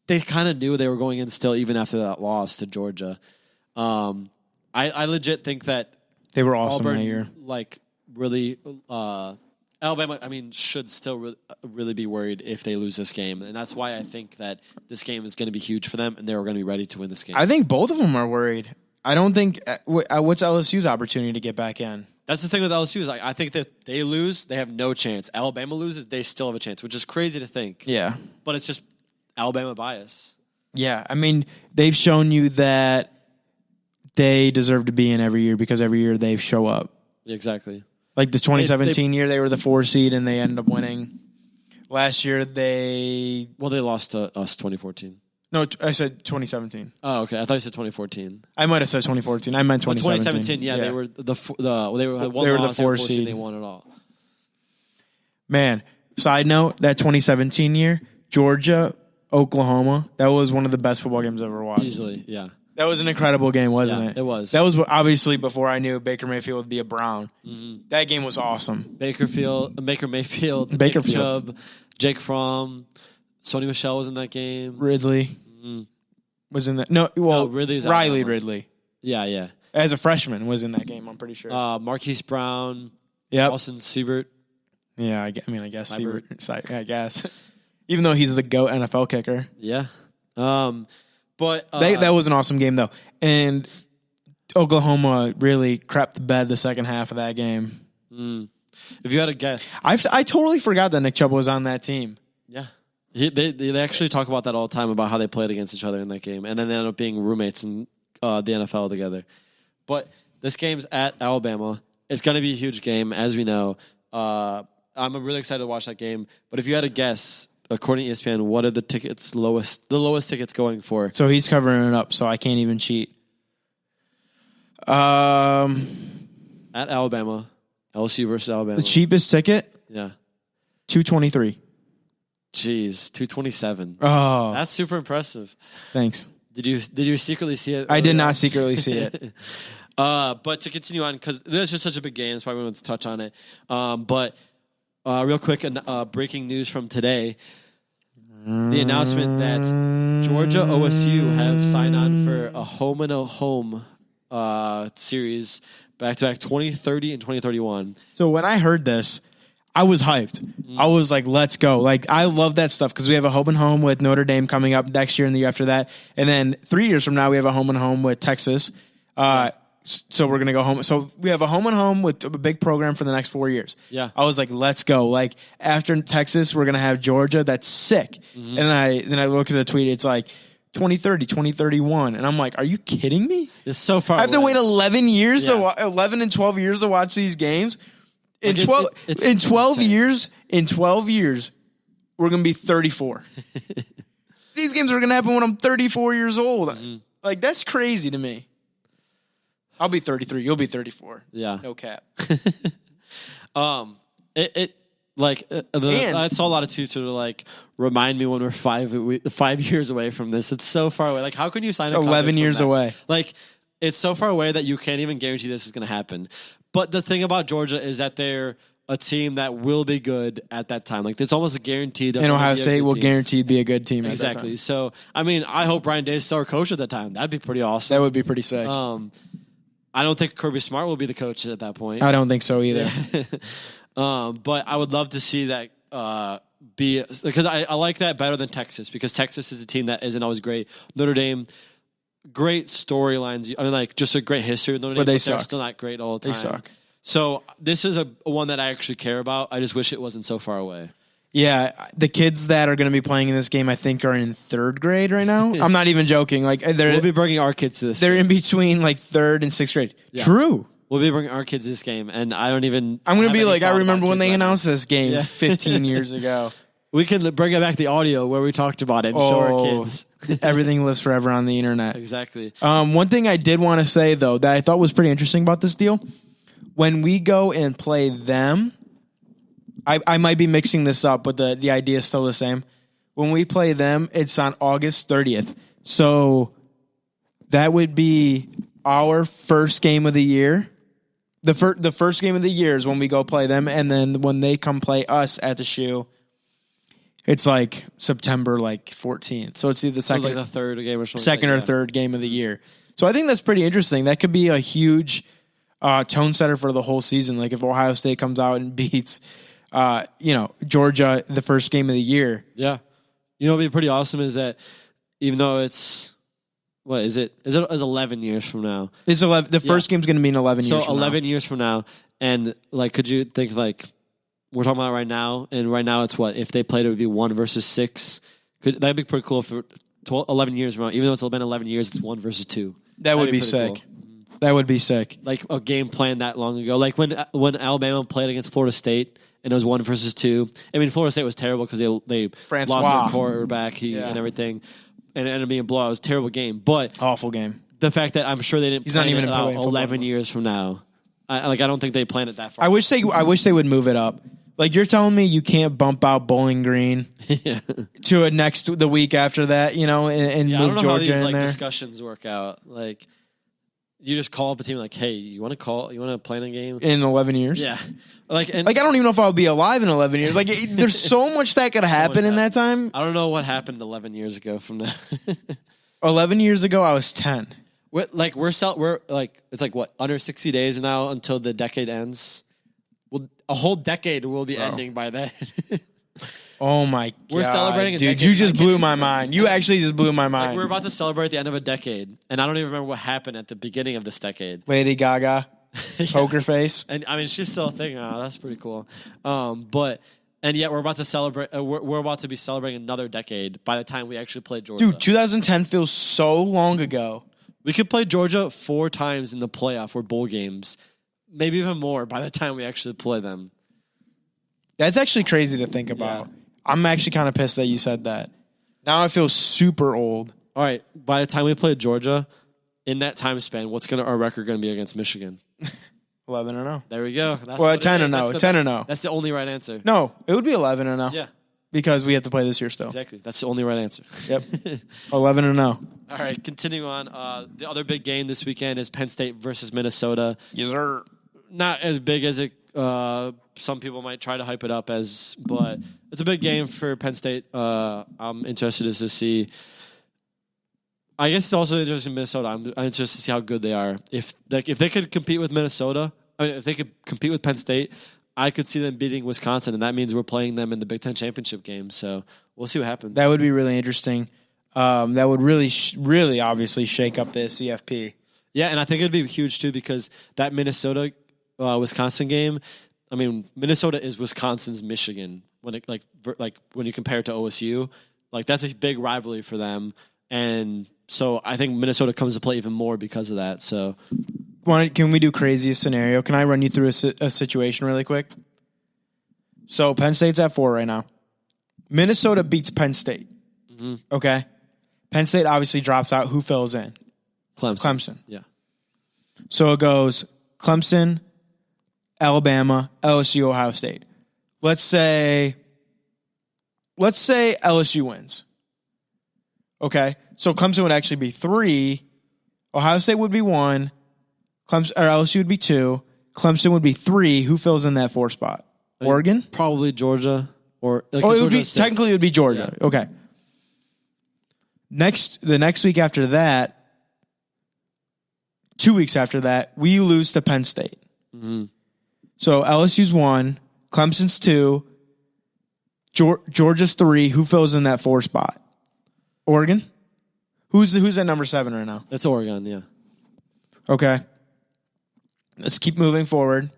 they kind of knew they were going in still even after that loss to Georgia. I legit think that they were awesome Auburn, that year. Like, really... Alabama, I mean, should still really be worried if they lose this game. And that's why I think that this game is going to be huge for them, and they're going to be ready to win this game. I think both of them are worried. I don't think... What's LSU's opportunity to get back in? That's the thing with LSU is I think that they lose, they have no chance. Alabama loses, they still have a chance, which is crazy to think. Yeah. But it's just Alabama bias. Yeah. I mean, they've shown you that they deserve to be in every year because every year they show up. Exactly. Like the 2017 year, they were the 4 seed and they ended up winning. Last year, they lost to us 2014. No, I said 2017. Oh, okay. I thought you said 2014. I might have said 2014. I meant 2017. 2017, yeah, they were they were the 4 seed. They won it all. Man, side note, that 2017 year, Georgia, Oklahoma, that was one of the best football games I've ever watched. Easily, yeah. That was an incredible game, wasn't it? It was. That was obviously before I knew Baker Mayfield would be a Brown. Mm-hmm. That game was awesome. Baker Mayfield, Nick Chubb, Jake Fromm, Sony Michel was in that game. Ridley was in that. No, Riley Ridley. Yeah. As a freshman was in that game, I'm pretty sure. Marquise Brown. Yep. Austin Siebert. Yeah, I guess Siebert. I guess. Even though he's the GOAT NFL kicker. Yeah. But that was an awesome game, though. And Oklahoma really crapped the bed the second half of that game. If you had a guess. I totally forgot that Nick Chubb was on that team. Yeah. They actually talk about that all the time, about how they played against each other in that game. And then they ended up being roommates in the NFL together. But this game's at Alabama. It's going to be a huge game, as we know. I'm really excited to watch that game. But if you had a guess... According to ESPN, what are the lowest tickets going for? So he's covering it up, so I can't even cheat. At Alabama, LSU versus Alabama. The cheapest ticket? Yeah. $223. Jeez, $227. Oh. That's super impressive. Thanks. Did you secretly see it? I did not secretly see it. But to continue on, because this is such a big game, so I wanted to touch on it. But real quick, breaking news from today. The announcement that Georgia OSU have signed on for a home series back-to-back 2030 and 2031. So when I heard this, I was hyped. I was like, let's go. Like, I love that stuff because we have a home and home with Notre Dame coming up next year and the year after that. And then 3 years from now, we have a home and home with Texas. So we're going to go home. So we have a home and home with a big program for the next 4 years. Yeah. I was like, let's go. Like, after Texas, we're going to have Georgia. That's sick. And then I look at the tweet. It's like 2030, 2031. And I'm like, are you kidding me? It's so far I have to wait 11 years, 11 and 12 years to watch these games. In Like 12 years, we're going to be 34. These games are going to happen when I'm 34 years old. Like, that's crazy to me. I'll be 33. You'll be 34. Yeah. No cap. I saw a lot of tweets that were like, remind me when we're 5 years away from this. It's so far away. Like, how can you sign? It's 11 years away. Like, it's so far away that you can't even guarantee this is going to happen. But the thing about Georgia is that they're a team that will be good at that time. Like, it's almost a guarantee that. And Ohio State will guaranteed be a good team. Exactly. At that time. So, I mean, I hope Brian Day is still our coach at that time. That'd be pretty awesome. That would be pretty sick. I don't think Kirby Smart will be the coach at that point. I don't think so either. But I would love to see that be, because I like that better than Texas, because Texas is a team that isn't always great. Notre Dame, great storylines. I mean, like, just a great history with Notre Dame, but they're still not great all the time. They suck. So this is a one that I actually care about. I just wish it wasn't so far away. Yeah, the kids that are going to be playing in this game, I think, are in 3rd grade right now. I'm not even joking. Like, we'll be bringing our kids to this. They're in between like 3rd and 6th grade. Yeah. True. We'll be bringing our kids to this game, and I don't even. I'm going to be like, I remember when they announced this game 15 years ago. We can bring back the audio where we talked about it and show our kids. Everything lives forever on the internet. Exactly. One thing I did want to say, though, that I thought was pretty interesting about this deal, when we go and play them, I might be mixing this up, but the idea is still the same. When we play them, it's on August 30th. So that would be our first game of the year. The first game of the year is when we go play them, and then when they come play us at the Shoe, it's like September 14th. So it's either like the third game or something. Second or third game of the year. So I think that's pretty interesting. That could be a huge tone setter for the whole season. Like if Ohio State comes out and beats Georgia the first game of the year. Yeah. You know what would be pretty awesome is that even though it's, what is it? Is 11 years from now? It's 11. The first game's going to be in 11 years from now. So 11 years from now. And like, could you think like, we're talking about right now, and right now it's what? If they played, it would be 1 versus 6. That'd be pretty cool for 11 years from now. Even though it's been 11 years, it's 1 versus 2. That would be sick. Cool. That would be sick. Like a game planned that long ago. Like when Alabama played against Florida State, and it was 1 versus 2. I mean, Florida State was terrible because they Francois. lost their quarterback and everything, and it ended up being a blowout. It was a terrible game, but awful game. The fact that I'm sure they didn't. He's not even it out 11 years from now. I don't think they planned it that far. I wish they would move it up. Like you're telling me you can't bump out Bowling Green to the week after that, and move I don't know Georgia how these, in there. Discussions work out. Like you just call up a team like, hey, you want to play in a game in 11 years? Yeah. I don't even know if I would be alive in 11 years. Like there's so much that could happen in that time. I don't know what happened 11 years ago from now. 11 years ago, I was 10. We're it's like what, under 60 days now until the decade ends. Well, a whole decade will be ending by then. Oh my god. We're celebrating dude, you just blew my mind. You actually just blew my mind. Like we're about to celebrate the end of a decade, and I don't even remember what happened at the beginning of this decade. Lady Gaga, poker face. And I mean, she's still a thing now. That's pretty cool. And yet we're about to celebrate. We're about to be celebrating another decade by the time we actually play Georgia. Dude, 2010 feels so long ago. We could play Georgia 4 times in the playoff or bowl games, maybe even more by the time we actually play them. That's actually crazy to think about. Yeah. I'm actually kind of pissed that you said that. Now I feel super old. All right, by the time we play Georgia, in that time span, what's our record going to be against Michigan? 11-0. There we go. That's 10-0. 10-0. That's the only right answer. No, it would be 11-0. Yeah. Because we have to play this year still. Exactly. That's the only right answer. Yep. 11-0. All right, continuing on. The other big game this weekend is Penn State versus Minnesota. Yes, sir. Not as big as it. Some people might try to hype it up as, but it's a big game for Penn State. I'm interested to see. I guess it's also interesting in Minnesota. I'm interested to see how good they are. If they could compete with Minnesota, if they could compete with Penn State, I could see them beating Wisconsin, and that means we're playing them in the Big Ten championship game. So we'll see what happens. That would be really interesting. That would really, really obviously shake up the CFP. Yeah, and I think it'd be huge too because that Minnesota Wisconsin game. I mean, Minnesota is Wisconsin's Michigan when it when you compare it to OSU. Like that's a big rivalry for them, and so I think Minnesota comes to play even more because of that. So, can we do craziest scenario? Can I run you through a situation really quick? So Penn State's at 4 right now. Minnesota beats Penn State. Mm-hmm. Okay, Penn State obviously drops out. Who fills in? Clemson. Clemson. Yeah. So it goes Clemson, Alabama, LSU, Ohio State. Let's say LSU wins. Okay, so Clemson would actually be 3. Ohio State would be 1. LSU would be 2. Clemson would be 3. Who fills in that 4 spot? Oregon? Probably Georgia. Or it would be technically it would be Georgia. Yeah. Okay. The next week after that, 2 weeks after that, we lose to Penn State. Mm-hmm. So LSU's 1, Clemson's 2, Georgia's 3. Who fills in that 4 spot? Oregon? Who's at number 7 right now? It's Oregon, yeah. Okay. Let's keep moving forward.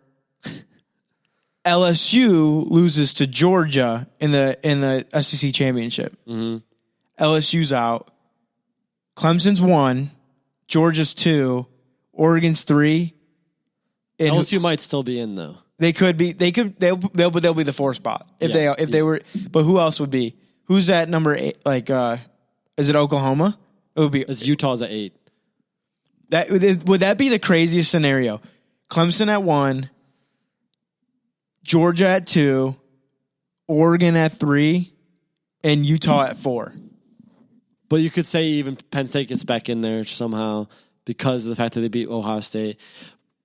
LSU loses to Georgia in the SEC championship. Mm-hmm. LSU's out. Clemson's 1, Georgia's 2, Oregon's 3. And LSU might still be in though. They'll be the 4 spot if they were. But who else would be? Who's at number 8? Like, is it Oklahoma? It would be. It's Utah's at 8. Would that be the craziest scenario? Clemson at 1, Georgia at 2, Oregon at 3, and Utah at 4. But you could say even Penn State gets back in there somehow because of the fact that they beat Ohio State.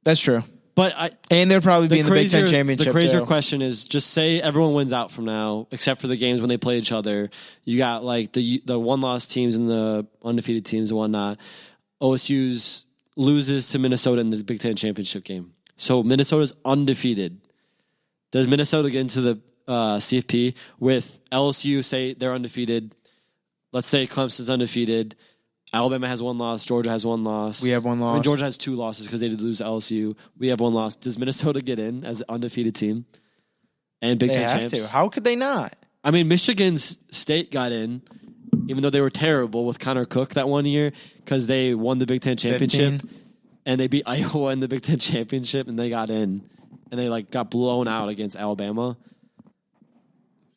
That's true. But they'll probably be in the Big Ten championship. The crazier too. question is just say everyone wins out from now, except for the games when they play each other. You got like the 1-loss teams and the undefeated teams and whatnot. OSU's loses to Minnesota in the Big Ten championship game. So Minnesota's undefeated. Does Minnesota get into the CFP with LSU? Say they're undefeated. Let's say Clemson's undefeated. Alabama has 1 loss. Georgia has 1 loss. We have 1 loss. I mean, Georgia has 2 losses because they did lose to LSU. We have 1 loss. Does Minnesota get in as an undefeated team and Big Ten champs? They have to. How could they not? I mean, Michigan State got in, even though they were terrible with Connor Cook that one year because they won the Big Ten championship 15. and they beat Iowa in the Big Ten championship and they got in and they got blown out against Alabama.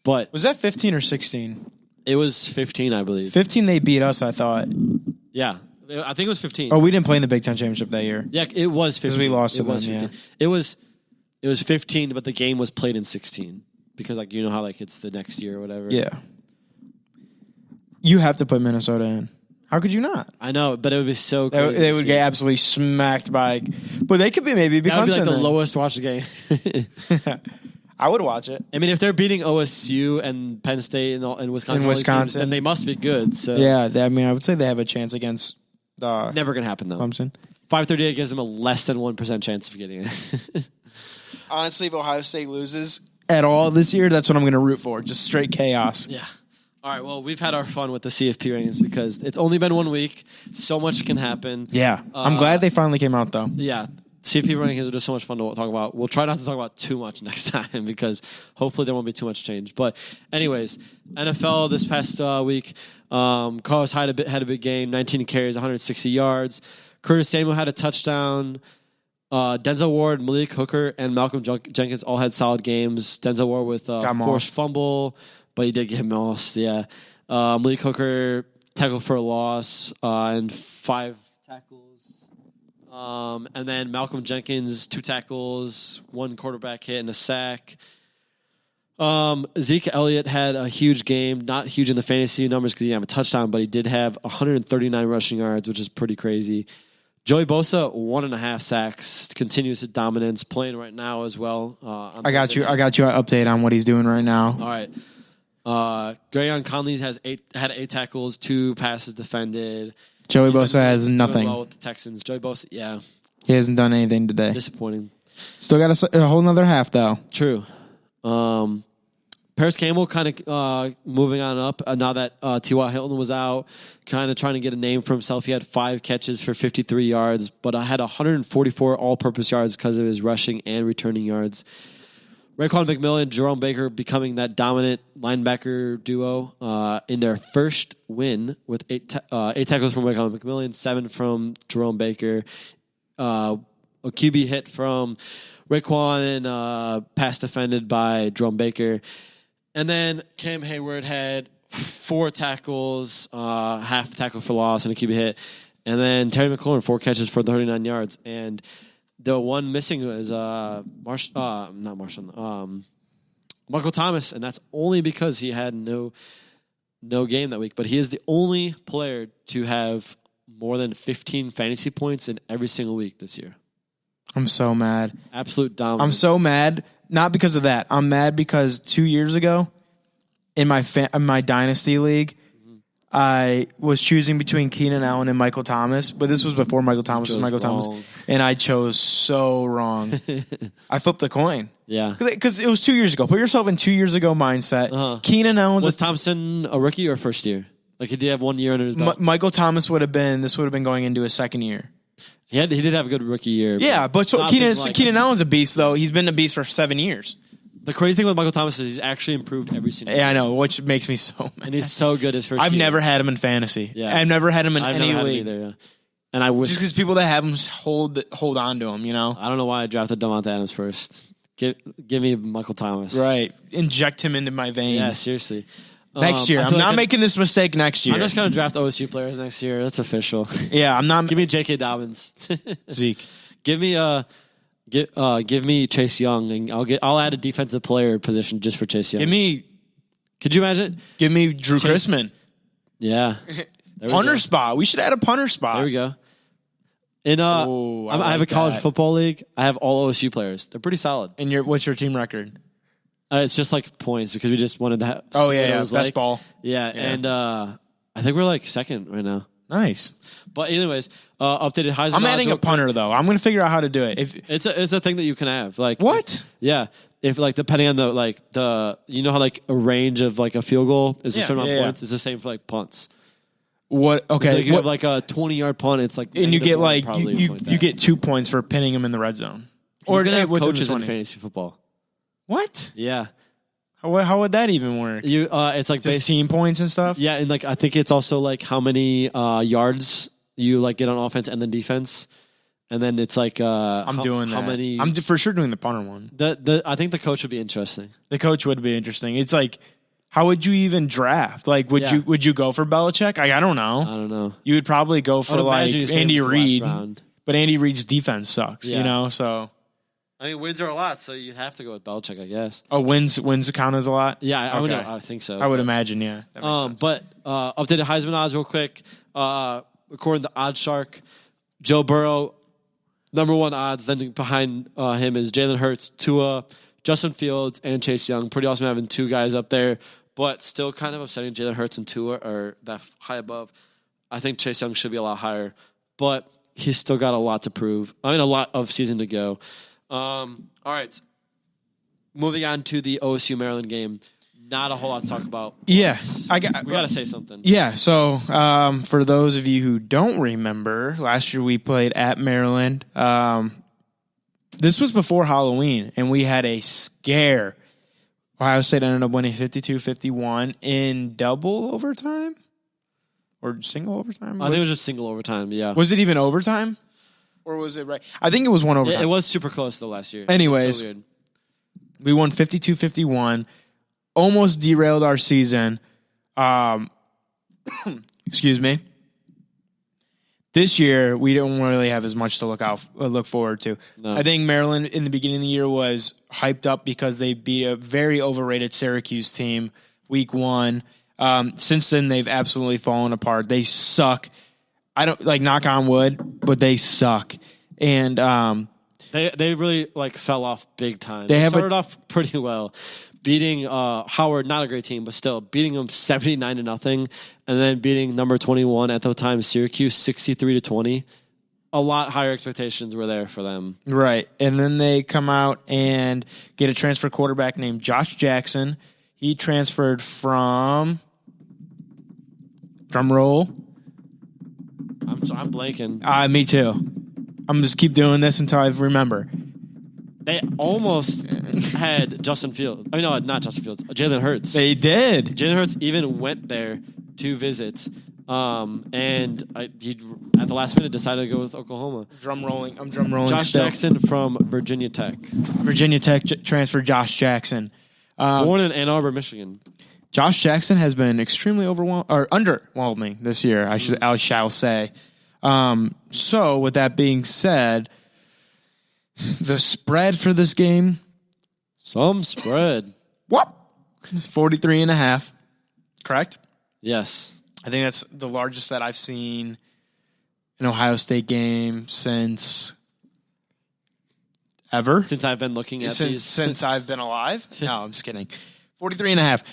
But was that 15 or 16? It was 15, I believe. 15, they beat us, I thought. Yeah. I think it was 15. Oh, we didn't play in the Big Ten championship that year. Yeah, it was 15. Because we lost to them, 15. yeah. It was 15, but the game was played in 16. Because, like, you know how, like, it's the next year or whatever. Yeah. You have to put Minnesota in. How could you not? I know, but it would be so crazy. They would get absolutely smacked by... But they could maybe be That would be, like, the then. lowest watched game. I would watch it. I mean, if they're beating OSU and Penn State and Wisconsin, teams, then they must be good. So yeah, I mean, I would say they have a chance against never going to happen, though. Clemson. 538 gives them a less than 1% chance of getting it. Honestly, if Ohio State loses at all this year, that's what I'm going to root for. Just straight chaos. Yeah. All right, well, we've had our fun with the CFP ratings because it's only been 1 week. So much can happen. Yeah. I'm glad they finally came out, though. Yeah. CFP rankings are just so much fun to talk about. We'll try not to talk about too much next time because hopefully there won't be too much change. But anyways, NFL this past week, Carlos Hyde had a big game, 19 carries, 160 yards. Curtis Samuel had a touchdown. Denzel Ward, Malik Hooker, and Malcolm Jenkins all had solid games. Denzel Ward with forced fumble, but he did get lost. Yeah, Malik Hooker tackled for a loss and 5 tackles. And then Malcolm Jenkins, 2 tackles, 1 quarterback hit, and a sack. Zeke Elliott had a huge game. Not huge in the fantasy numbers because he didn't have a touchdown, but he did have 139 rushing yards, which is pretty crazy. Joey Bosa, 1.5 sacks, continues his dominance, playing right now as well. I got you an update on what he's doing right now. All right. Greyon Conley had 8 tackles, 2 passes defended. Joey Bosa has nothing. Well with the Texans. Joey Bosa, yeah. He hasn't done anything today. Disappointing. Still got a whole nother half, though. True. Paris Campbell kind of moving on up now that T.Y. Hilton was out, kind of trying to get a name for himself. He had 5 catches for 53 yards, but I had 144 all-purpose yards because of his rushing and returning yards. Raekwon McMillan and Jerome Baker becoming that dominant linebacker duo in their first win with 8 tackles from Raekwon McMillan, 7 from Jerome Baker. A QB hit from Raekwon and pass defended by Jerome Baker. And then Cam Hayward had 4 tackles, half tackle for loss, and a QB hit. And then Terry McLaurin, 4 catches for 39 yards. And The one missing is Michael Thomas, and that's only because he had no game that week. But he is the only player to have more than 15 fantasy points in every single week this year. I'm so mad. Absolute dominance. I'm so mad. Not because of that. I'm mad because 2 years ago in my Dynasty League, I was choosing between Keenan Allen and Michael Thomas, but this was before Michael Thomas was Michael Thomas, and I chose so wrong. I flipped a coin. Yeah. Because it was 2 years ago. Put yourself in 2 years ago mindset. Keenan Allen was Thompson a rookie or first year? Like, he did have 1 year under his belt? Michael Thomas would have been going into his second year. He did have a good rookie year. Yeah, but so Keenan Allen's a beast, though. He's been a beast for 7 years. The crazy thing with Michael Thomas is he's actually improved every single year. Yeah, I know, which makes me so mad. And he's so good his first year. I've never had him in fantasy. Yeah. I've never had him in any league. Either, yeah. And I wish... Just because people that have him hold on to him, you know? I don't know why I drafted Davante Adams first. Give me Michael Thomas. Right. Inject him into my veins. Yeah, seriously. Next year. I'm not making this mistake next year. I'm just going to draft OSU players next year. That's official. Yeah, I'm not... Give me J.K. Dobbins. Zeke. Give me Chase Young, and I'll add a defensive player position just for Chase Young. Could you imagine? Give me Drew Chrisman. Yeah. Punter spot. We should add a punter spot. There we go. And I have a college football league. I have all OSU players. They're pretty solid. And what's your team record? It's just like points because we just wanted to have. Oh yeah, best ball. Yeah, and I think we're like second right now. Nice. But anyways, updated Heisman. I'm adding a punter though. I'm going to figure out how to do it. It's a thing that you can have. Like what? Yeah. If like depending on the you know how like a range of like a field goal is a certain amount of points. It's the same for like punts. What? Okay. Like you have like a 20-yard punt. It's like and you get like you get 2 points for pinning him in the red zone. Or you're gonna have coaches in fantasy football. What? Yeah. How would that even work? It's like just team points and stuff. Yeah, and like I think it's also like how many yards you like get on offense and then defense, and then it's like I'm doing that. How many? I'm for sure doing the punter one. I think the coach would be interesting. The coach would be interesting. It's like, how would you even draft? Like, would you go for Belichick? I don't know. I don't know. You would probably go for like Andy Reid, but Andy Reid's defense sucks. Yeah. You know, so. I mean, wins are a lot, so you have to go with Belichick, I guess. Oh, wins count as a lot? Yeah, I think so. I would imagine, yeah. But updated Heisman odds real quick. According to OddsShark, Joe Burrow, number one odds. Then behind him is Jalen Hurts, Tua, Justin Fields, and Chase Young. Pretty awesome having two guys up there, but still kind of upsetting Jalen Hurts and Tua are that high above. I think Chase Young should be a lot higher, but he's still got a lot to prove. I mean, a lot of season to go. All right. Moving on to the OSU Maryland game. Not a whole lot to talk about. Yeah. We got to say something. Yeah. So, for those of you who don't remember, last year we played at Maryland. This was before Halloween, and we had a scare. Ohio State ended up winning 52-51 in double overtime? Or single overtime? I think it was just single overtime, yeah. Was it even overtime? Or was it right? I think it was one overtime. It was super close though last year. Anyways, so weird. We won 52-51. Almost derailed our season. Excuse me. This year, we don't really have as much to look forward to. No. I think Maryland in the beginning of the year was hyped up because they beat a very overrated Syracuse team week 1. Since then, they've absolutely fallen apart. They suck. I don't like knock on wood, but they suck. And they really like fell off big time. They started off pretty well, beating Howard, not a great team, but still beating them 79-0, and then beating number 21 at the time Syracuse 63-20. A lot higher expectations were there for them. Right, and then they come out and get a transfer quarterback named Josh Jackson. He transferred from drum roll. I'm blanking. Me too. I'm just keep doing this until I remember. They almost had Justin Fields. I mean, no, not Justin Fields. Jalen Hurts. They did. Jalen Hurts even went there to visit, and he at the last minute decided to go with Oklahoma. I'm drum rolling. Josh Jackson from Virginia Tech. Virginia Tech transferred Josh Jackson. Born in Ann Arbor, Michigan. Josh Jackson has been extremely underwhelming this year. I shall say. So with that being said, The spread for this game, Some spread. 43.5. Correct? Yes. I think that's the largest that I've seen an Ohio State game since ever. Since I've been looking at these. Since I've been alive? No, I'm just kidding. 43.5.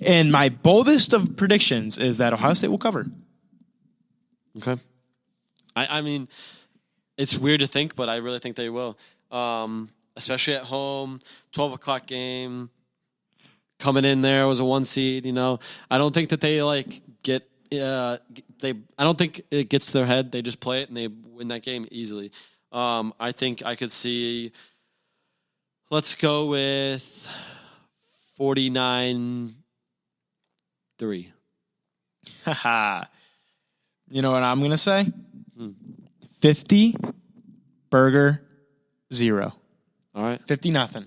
And my boldest of predictions is that Ohio State will cover. Okay. I mean, it's weird to think, but I really think they will. Especially at home, 12 o'clock game. Coming in there was a 1 seed, I don't think that they get I don't think it gets to their head. They just play it and they win that game easily. I think I could see, let's go with 49-3. Haha. You know what I'm going to say? 50 burger 0. All right. 50-0.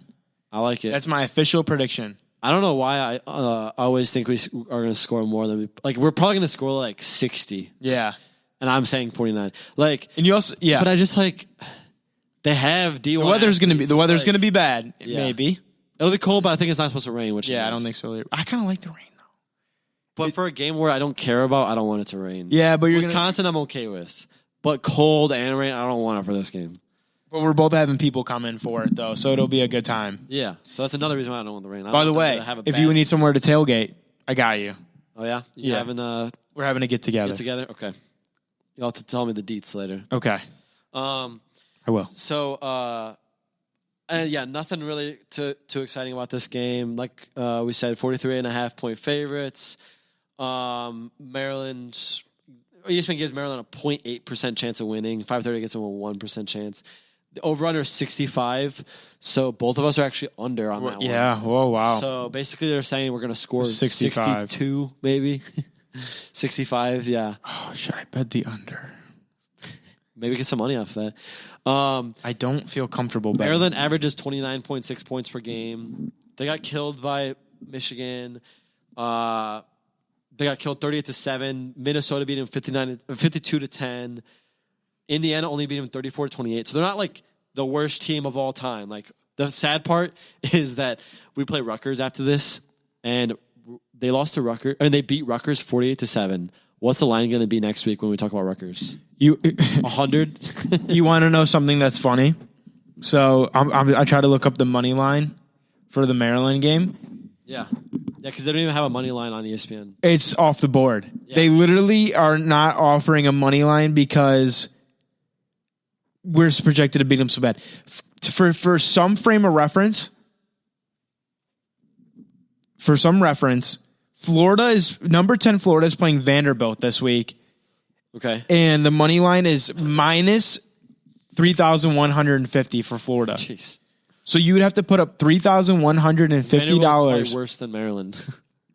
I like it. That's my official prediction. I don't know why I always think we are going to score more than we're probably going to score 60. Yeah. And I'm saying 49. And you also, yeah. But I just they have D1. The weather's going to be bad. Yeah. Maybe. It'll be cold, but I think it's not supposed to rain, which I don't think so. I kind of like the rain though. But for a game where I don't care about, I don't want it to rain. Yeah, but Wisconsin I'm okay with. But cold and rain, I don't want it for this game. But we're both having people come in for it, though, so it'll be a good time. Yeah, so that's anottle reason why I don't want the rain. By the way, if you need somewhere to tailgate, I got you. Oh, yeah? We're having a get-together. Get-together? Okay. You'll have to tell me the deets later. Okay. I will. So, nothing really too exciting about this game. Like we said, 43.5-point favorites. ESPN gives Maryland a 0.8% chance of winning. 530 gets them a 1% chance. The over-under is 65, so both of us are actually under on that one. Yeah, oh, wow. So basically they're saying we're going to score 65. 62, maybe. 65, yeah. Oh, should I bet the under? Maybe get some money off that. I don't feel comfortable betting. Maryland averages 29.6 points per game. They got killed by Michigan. They got killed 38-7. Minnesota beat them 52-10. Indiana only beat them 34-28. So they're not the worst team of all time. The sad part is that we play Rutgers after this, and they lost to Rutgers, and they beat Rutgers 48-7. What's the line going to be next week when we talk about Rutgers? 100. You want to know something that's funny? So I try to look up the money line for the Maryland game. Yeah. Yeah, because they don't even have a money line on ESPN. It's off the board. Yeah. They literally are not offering a money line because we're projected to beat them so bad. For some frame of reference, Florida is number 10. Florida is playing Vanderbilt this week. Okay. And the money line is minus 3,150 for Florida. Jeez. So you would have to put up $3,150. Worse than Maryland.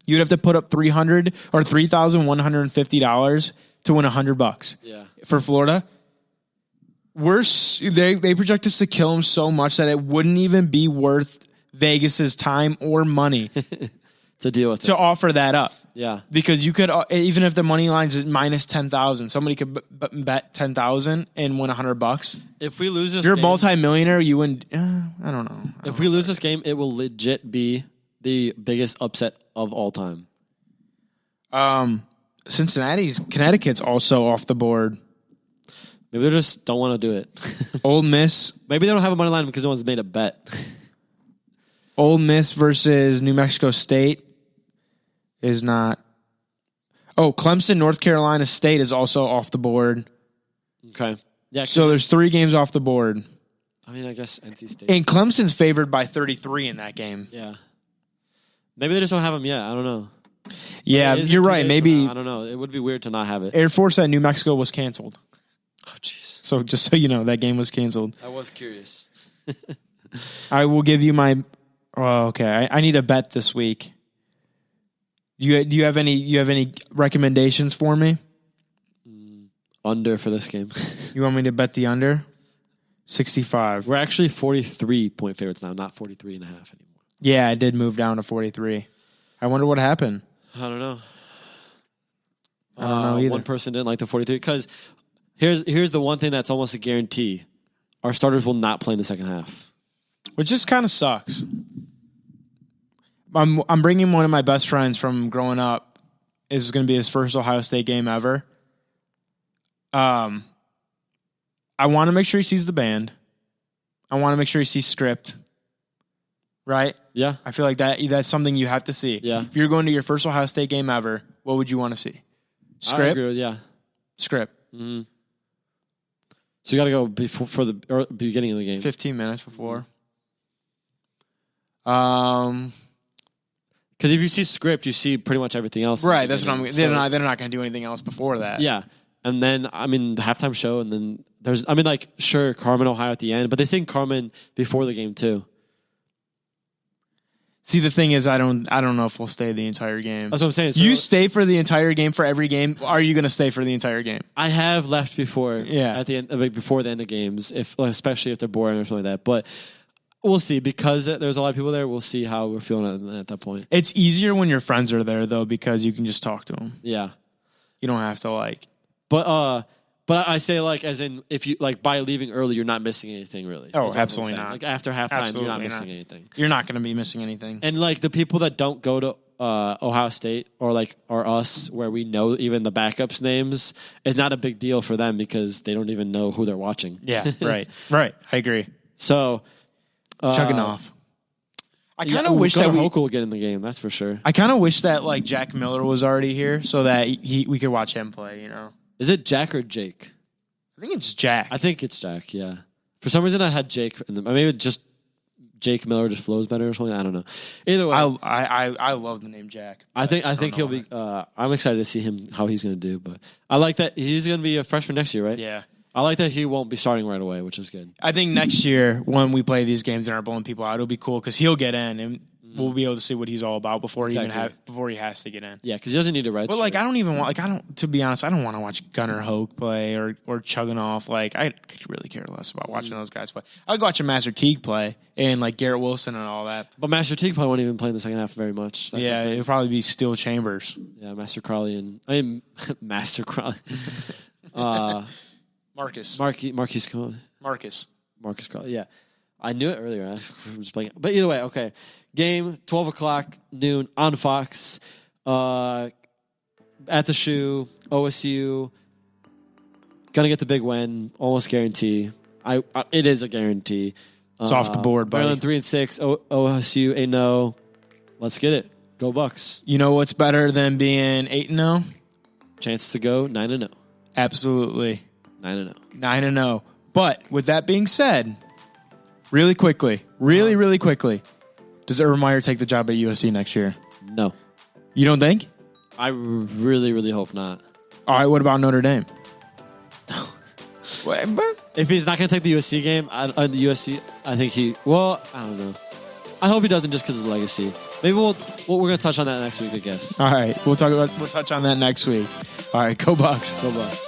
You'd have to put up $300 or $3,150 to win $100. Yeah. For Florida, they project us to kill them so much that it wouldn't even be worth Vegas's time or money to deal with to offer that up. Yeah. Because you could, even if the money line's at minus 10,000, somebody could bet 10,000 and win $100. If we lose this You're game, a multimillionaire, you win. I don't know. If we lose this game, it will legit be the biggest upset of all time. Connecticut's also off the board. Maybe they just don't want to do it. Ole Miss. Maybe they don't have a money line because no one's made a bet. Ole Miss versus New Mexico State is not. Oh, Clemson, North Carolina State is also off the board. Okay. Yeah. So there's 3 games off the board. I mean, I guess NC State. And Clemson's favored by 33 in that game. Yeah. Maybe they just don't have them yet. I don't know. Yeah, you're right. Maybe. I don't know. It would be weird to not have it. Air Force at New Mexico was canceled. Oh, jeez. So just so you know, that game was canceled. I was curious. I will give you my. Oh, okay. I need a bet this week. Do you have any recommendations for me? Under for this game. You want me to bet the under? 65. We're actually 43-point favorites now, not 43.5 anymore. Yeah, I did move down to 43. I wonder what happened. I don't know. I don't know either. One person didn't like the 43 because here's the one thing that's almost a guarantee. our starters will not play in the second half. Which just kind of sucks. I'm bringing one of my best friends from growing up. Is going to be his first Ohio State game ever. I want to make sure he sees the band. I want to make sure he sees script. Right? Yeah. I feel like that's something you have to see. Yeah. If you're going to your first Ohio State game ever, what would you want to see? Script? I agree with, yeah. Script. Mm-hmm. So you got to go before the beginning of the game. 15 minutes before. Because if you see script, you see pretty much everything else. Right, that's what I'm. They're not going to do anything else before that. Yeah, and then the halftime show, and then there's sure, Carmen, Ohio at the end, but they sing Carmen before the game too. See, the thing is, I don't know if we'll stay the entire game. That's what I'm saying. So you stay for the entire game for every game. Are you going to stay for the entire game? I have left before. Yeah. At the end, before the end of games, especially if they're boring or something like that. But we'll see, because there's a lot of people there. We'll see how we're feeling at that point. It's easier when your friends are there though, because you can just talk to them. Yeah. You don't have to But I say, as in, if you by leaving early, you're not missing anything really. Oh, absolutely not. After halftime, Absolutely you're not missing anything. You're not going to be missing anything. And the people that don't go to Ohio State or us, where we know even the backups' names, is not a big deal for them because they don't even know who they're watching. Yeah, right. I agree. So chugging off. I kind of wish that Hoke will get in the game. That's for sure. I kind of wish that Jack Miller was already here so that we could watch him play. You know. Is it Jack or Jake? I think it's Jack. I think it's Jack, yeah. For some reason, I had Jake in them. Maybe just Jake Miller just flows better or something. I don't know. Either way, I love the name Jack. I think he'll be. I'm excited to see him, how he's going to do. But I like that he's going to be a freshman next year, right? Yeah. I like that he won't be starting right away, which is good. I think next year when we play these games and are blowing people out, it'll be cool because he'll get in and we'll be able to see what he's all about before he has to get in. Yeah, because he doesn't need to redshirt. But I don't even want to be honest, I don't want to watch Gunnar Hoke play or chugging off. I could really care less about watching those guys play. I'd watch a Master Teague play and Garrett Wilson and all that. But Master Teague probably won't even play in the second half very much. That's it'll probably be Steel Chambers. Yeah, Master Crowley Master Crowley. Marcus Crowley. Yeah, I knew it earlier. I was playing, but either way, okay. Game 12:00 noon on Fox. At the shoe, OSU gonna get the big win, almost guarantee. It is a guarantee. It's off the board, buddy. Maryland 3-6, OSU 8-0. Let's get it. Go Bucks. You know what's better than being 8-0? Chance to go 9-0. Absolutely. 9-0. 9-0. But with that being said, really quickly, really quickly, does Urban Meyer take the job at USC next year? No. You don't think? I really, really hope not. All right, what about Notre Dame? If he's not going to take the USC game, the USC, I think I don't know. I hope he doesn't just because of his legacy. Maybe we're going to touch on that next week, I guess. All right, we'll touch on that next week. All right, go Bucks. Go Bucks.